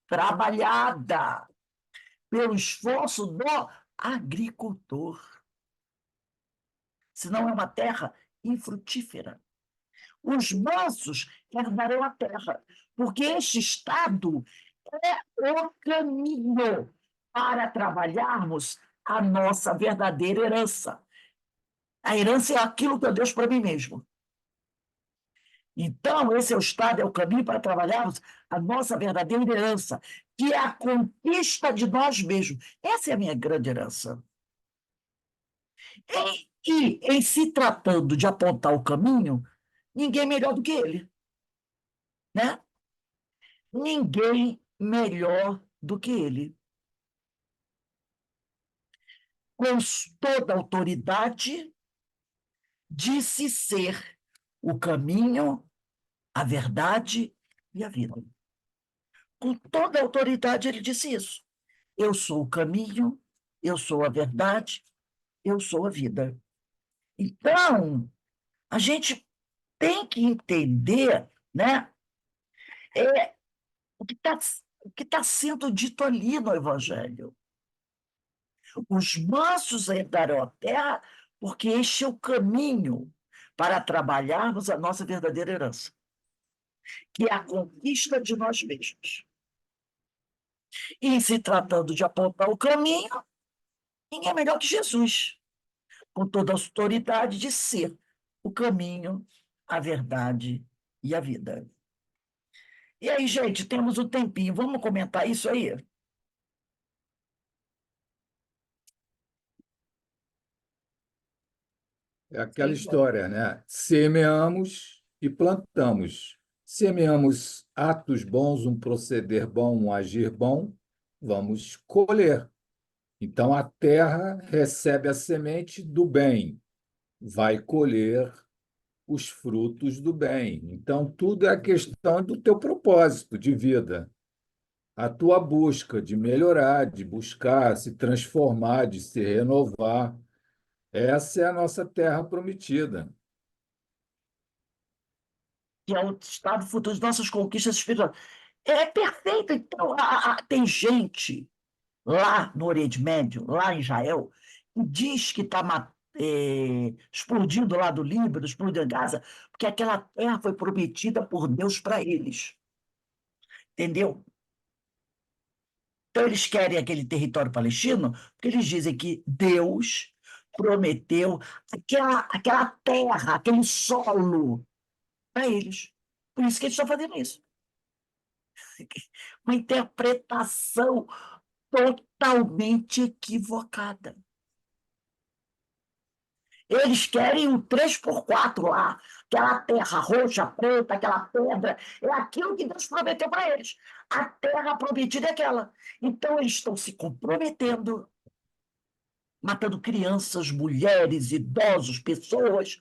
trabalhada pelo esforço do agricultor. Senão é uma terra infrutífera. Os mansos herdarão a terra, porque este estado é o caminho para trabalharmos a nossa verdadeira herança. A herança é aquilo que eu Deus para mim mesmo. Então, esse é o estado, é o caminho para trabalharmos a nossa verdadeira herança, que é a conquista de nós mesmos. Essa é a minha grande herança. Em se tratando de apontar o caminho, ninguém melhor do que ele, né? Ninguém melhor do que ele. Com toda a autoridade, disse ser o caminho, a verdade e a vida. Com toda a autoridade, ele disse isso. Eu sou o caminho, eu sou a verdade, eu sou a vida. Então, a gente tem que entender, né, é, o que tá sendo dito ali no Evangelho. Os mansos herdarão a terra, porque este é o caminho para trabalharmos a nossa verdadeira herança, que é a conquista de nós mesmos. E em se tratando de apontar o caminho, ninguém é melhor que Jesus, com toda a autoridade de ser o caminho, a verdade e a vida. E aí, gente, temos um tempinho, vamos comentar isso aí? É aquela história, né? Semeamos e plantamos. Semeamos atos bons, um proceder bom, um agir bom, vamos colher. Então a terra recebe a semente do bem, vai colher os frutos do bem. Então tudo é questão do teu propósito de vida, a tua busca de melhorar, de buscar se transformar, de se renovar. Essa é a nossa terra prometida. Que é o estado futuro de nossas conquistas espirituais. É perfeito. Então, tem gente lá no Oriente Médio, lá em Israel, que diz que está explodindo lá do Líbano, explodindo em Gaza, porque aquela terra foi prometida por Deus para eles. Entendeu? Então, eles querem aquele território palestino, porque eles dizem que Deus prometeu aquela terra, aquele solo para eles. Por isso que eles estão fazendo isso. Uma interpretação totalmente equivocada. Eles querem o 3x4 lá, aquela terra roxa, preta, aquela pedra, é aquilo que Deus prometeu para eles. A terra prometida é aquela. Então, eles estão se comprometendo, matando crianças, mulheres, idosos, pessoas,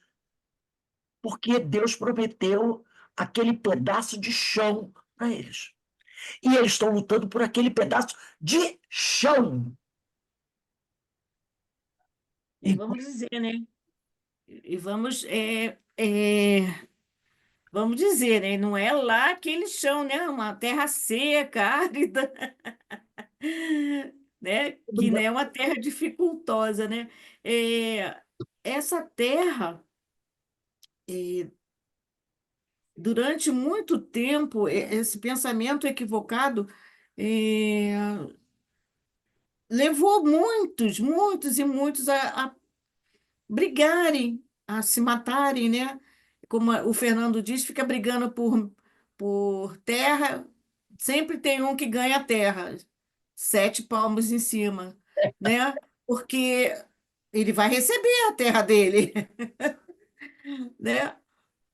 porque Deus prometeu aquele pedaço de chão para eles. E eles estão lutando por aquele pedaço de chão. E E vamos dizer, né? E vamos dizer, né? Não é lá aquele chão, né? Uma terra seca, árida, né? Que não é uma terra dificultosa, né? É, essa terra, é, durante muito tempo, esse pensamento equivocado, é, levou muitos e muitos a brigarem, a se matarem, né? Como o Fernando diz, fica brigando por terra, sempre tem um que ganha a terra, 7 palmos em cima, né? Porque ele vai receber a terra dele, né?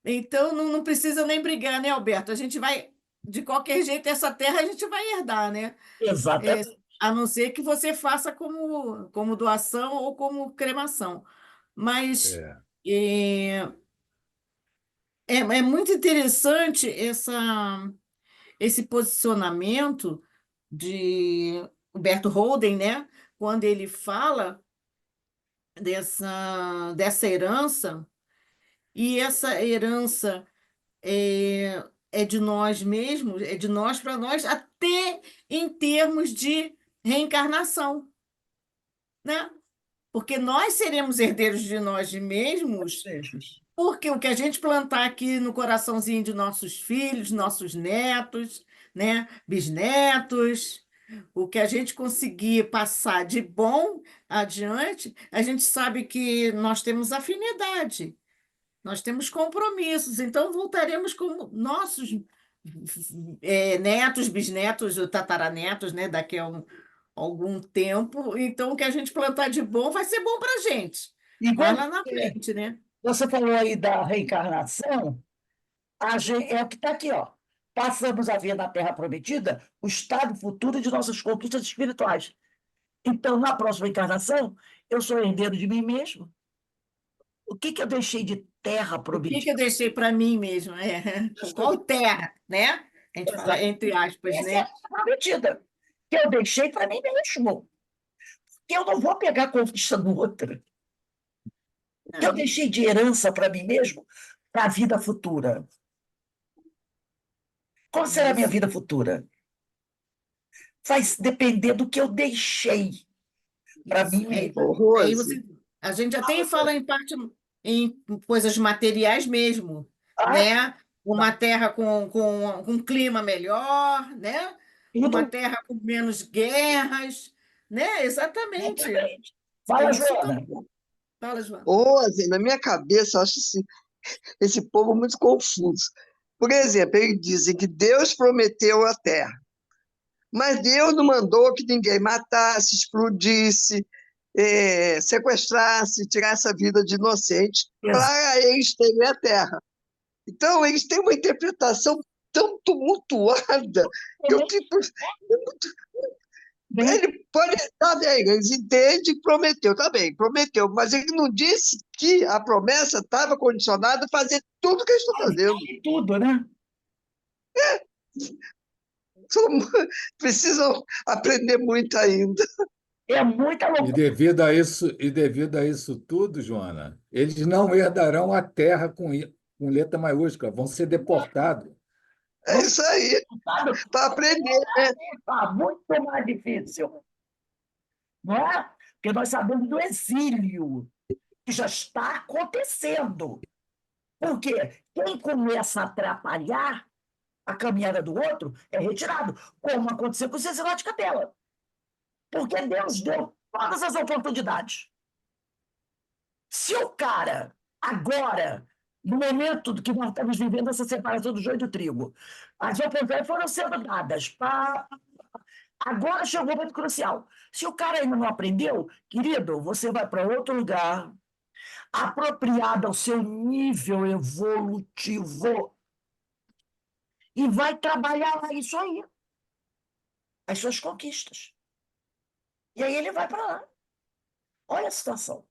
Então não precisa nem brigar, né, Alberto? A gente vai, de qualquer jeito, essa terra a gente vai herdar, né? É, exatamente. a não ser que você faça como doação ou como cremação. Mas É. é, é muito interessante esse posicionamento de Humberto Holden, né? Quando ele fala dessa herança, e essa herança é de nós mesmos, é de nós para nós, até em termos de reencarnação, né? Porque nós seremos herdeiros de nós mesmos. Porque o que a gente plantar aqui no coraçãozinho de nossos filhos, nossos netos, né, bisnetos, o que a gente conseguir passar de bom adiante, a gente sabe que nós temos afinidade, nós temos compromissos, então voltaremos como nossos netos, bisnetos, ou tataranetos, né, daqui a algum tempo. Então, o que a gente plantar de bom vai ser bom para a gente, mais Igual lá na frente, né? você falou aí da reencarnação, é o que está aqui, ó. Passamos a ver na Terra Prometida o estado futuro de nossas conquistas espirituais. Então, na próxima encarnação, eu sou herdeiro de mim mesmo. O que eu deixei de terra O que eu prometida? deixei para mim mesmo? Qual terra, né? A gente fala entre aspas, Essa é né? a prometida, que eu deixei para mim mesmo. Que eu não vou pegar a conquista do outro. Que eu deixei de herança para mim mesmo, para a vida futura. Qual será a minha Isso. vida futura? Vai depender do que eu deixei para Isso. mim mesmo. Ô, Aí Rose, a gente até fala em parte em coisas materiais mesmo, Ah, né? Uma terra com clima melhor, né? Uma tudo. terra com menos guerras, né? Exatamente. Exatamente. É Fala, isso Joana. também. Fala, Joana. Rose, na minha cabeça, eu acho esse povo muito confuso. Por exemplo, eles dizem que Deus prometeu a terra, mas Deus não mandou que ninguém matasse, explodisse, sequestrasse, tirasse a vida de inocentes para eles terem a terra. Então, eles têm uma interpretação tão tumultuada que eu fico. Ele pode. Tá bem, eles entendem que prometeu, tá bem, prometeu, mas ele não disse que a promessa estava condicionada a fazer tudo que eles estão fazendo. Tudo, né? Precisam aprender muito ainda. É muita E loucura. devido a isso tudo, Joana, eles não herdarão a terra com letra maiúscula, vão ser deportados. É isso aí, para aprender, né? Tá muito mais difícil, não é? Porque nós sabemos do exílio, que já está acontecendo. Porque quem começa a atrapalhar a caminhada do outro é retirado, como aconteceu com o Zezé de Capela. Porque Deus deu todas as oportunidades. Se o cara, agora, no momento que nós estamos vivendo essa separação do joio e do trigo, as oportunidades foram sendo dadas. Agora chegou o momento crucial. Se o cara ainda não aprendeu, querido, você vai para outro lugar, apropriado ao seu nível evolutivo, e vai trabalhar lá isso aí, as suas conquistas. E aí ele vai para lá. Olha a situação.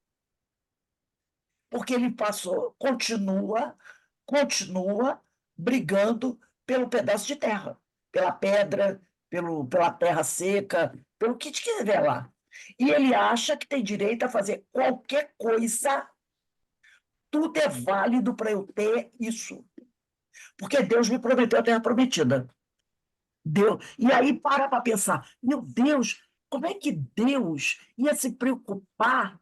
Porque ele passou, continua brigando pelo pedaço de terra, pela pedra, pela terra seca, pelo que tiver lá. E ele acha que tem direito a fazer qualquer coisa, tudo é válido para eu ter isso. Porque Deus me prometeu a terra prometida. Deus. E aí para pensar, meu Deus, como é que Deus ia se preocupar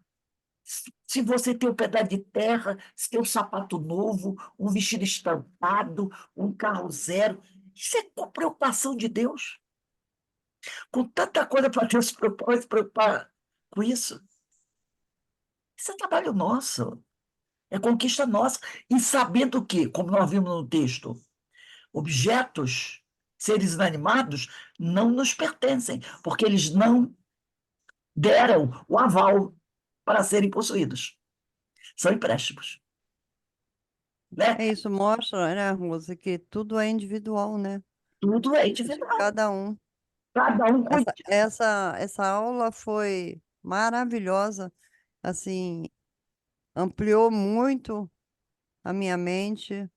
se você tem um pedaço de terra, se tem um sapato novo, um vestido estampado, um carro zero? Isso é com preocupação de Deus. Com tanta coisa para Deus se preocupar com isso. Isso é trabalho nosso. É conquista nossa. E sabendo que, como nós vimos no texto, objetos, seres inanimados, não nos pertencem, porque eles não deram o aval para serem possuídos. São empréstimos. Né? Isso mostra, né, Rose, que tudo é individual, né? Tudo é De individual. cada um. Cada um cuida. Essa aula foi maravilhosa, assim, ampliou muito a minha mente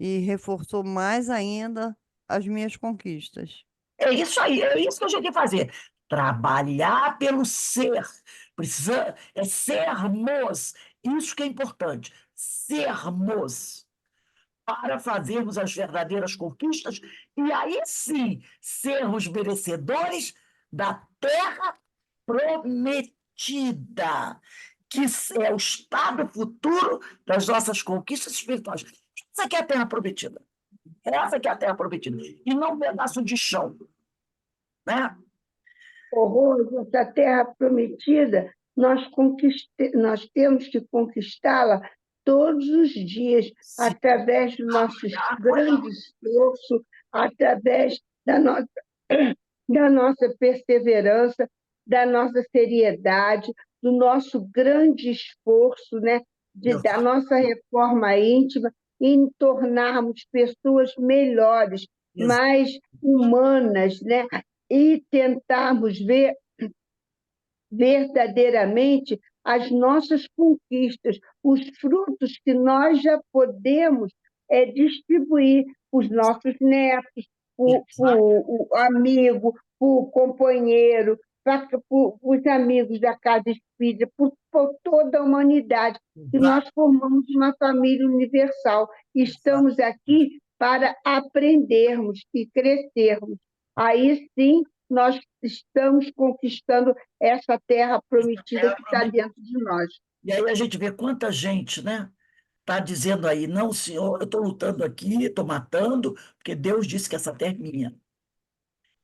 e reforçou mais ainda as minhas conquistas. É isso aí, é isso que a gente tem que fazer. Trabalhar pelo ser. Sermos. Isso que é importante. Sermos. Para fazermos as verdadeiras conquistas e aí sim sermos merecedores da terra prometida, que é o estado futuro das nossas conquistas espirituais. Essa aqui é a terra prometida. Essa aqui é a terra prometida. E não um pedaço de chão. Né? Rose, essa terra prometida, nós temos que conquistá-la todos os dias, através do nosso grande esforço, através da nossa perseverança, da nossa seriedade, do nosso grande esforço, né, da nossa reforma íntima, em tornarmos pessoas melhores, mais humanas, né? E tentarmos ver verdadeiramente as nossas conquistas, os frutos que nós já podemos distribuir para os nossos netos, o amigo, para o companheiro, para os amigos da casa espírita, por toda a humanidade. E nós formamos uma família universal. Estamos aqui para aprendermos e crescermos. Aí sim, nós estamos conquistando essa terra prometida que está dentro de nós. E aí a gente vê quanta gente, né? Está dizendo aí, não, senhor, eu estou lutando aqui, estou matando, porque Deus disse que essa terra é minha.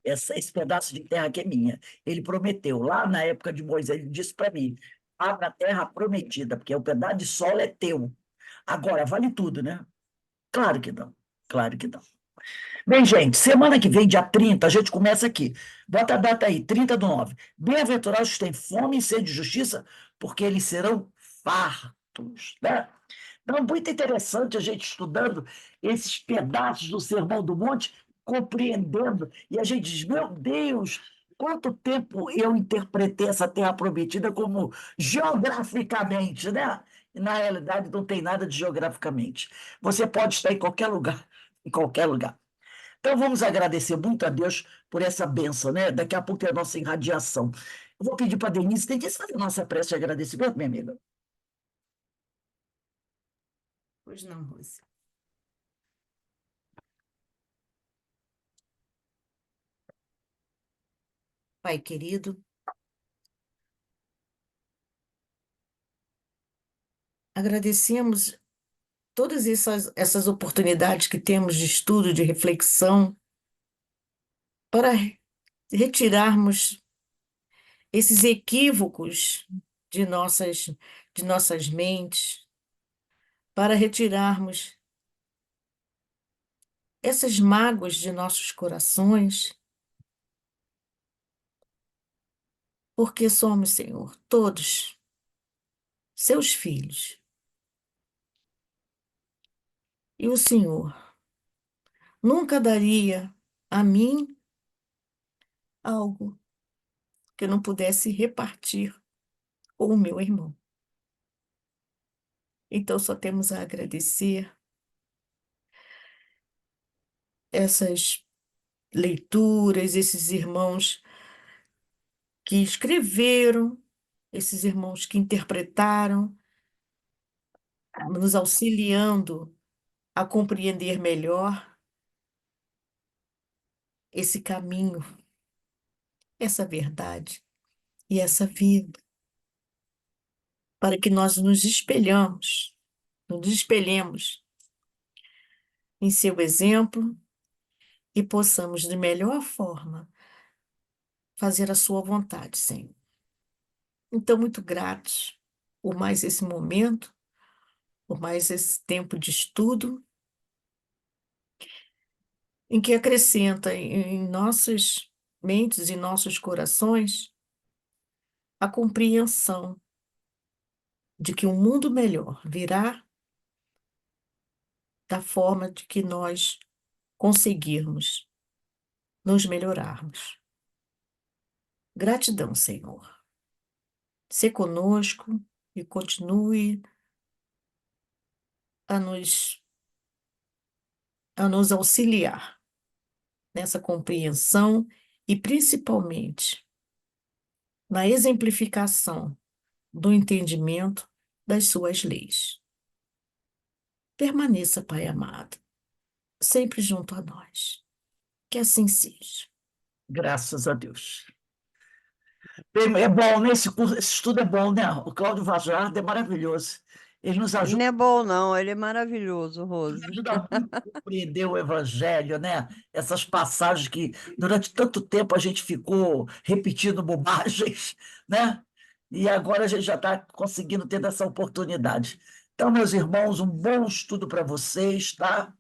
Esse pedaço de terra aqui é minha. Ele prometeu, lá na época de Moisés, ele disse para mim, abra a terra prometida, porque o pedaço de solo é teu. Agora, vale tudo, né? Claro que não, claro que não. Bem, gente, semana que vem, dia 30, a gente começa aqui. Bota a data aí, 30/9. Bem-aventurados que têm fome e sede de justiça, porque eles serão fartos, né? Então, muito interessante a gente estudando esses pedaços do Sermão do Monte, compreendendo, e a gente diz, meu Deus, quanto tempo eu interpretei essa terra prometida como geograficamente, né? E, na realidade, não tem nada de geograficamente. Você pode estar em qualquer lugar, em qualquer lugar. Então, vamos agradecer muito a Deus por essa bênção, né? Daqui a pouco é a nossa irradiação. Eu vou pedir para a Denise, fazer a nossa prece de agradecimento, minha amiga. Pois não, Rose. Pai querido, agradecemos todas essas oportunidades que temos de estudo, de reflexão, para retirarmos esses equívocos de nossas mentes, para retirarmos essas mágoas de nossos corações, porque somos, Senhor, todos seus filhos. E o Senhor nunca daria a mim algo que eu não pudesse repartir com o meu irmão. Então, só temos a agradecer essas leituras, esses irmãos que escreveram, esses irmãos que interpretaram, nos auxiliando a compreender melhor esse caminho, essa verdade e essa vida, para que nós nos espelhemos em seu exemplo e possamos, de melhor forma, fazer a sua vontade, Senhor. Então, muito gratos por mais esse momento, por mais esse tempo de estudo, em que acrescenta em nossas mentes e nossos corações a compreensão de que um mundo melhor virá da forma de que nós conseguirmos nos melhorarmos. Gratidão, Senhor. Se conosco e continue a nos auxiliar nessa compreensão e, principalmente, na exemplificação do entendimento das suas leis. Permaneça, Pai amado, sempre junto a nós. Que assim seja. Graças a Deus. Bem, é bom, né? Esse estudo é bom, né? O Cláudio Vajardo é maravilhoso. Ele nos Ele ajuda. não é bom, não, ele é maravilhoso, Rose. Ajuda muito a compreender o Evangelho, né? Essas passagens que durante tanto tempo a gente ficou repetindo bobagens, né? E agora a gente já está conseguindo ter essa oportunidade. Então, meus irmãos, um bom estudo para vocês, tá?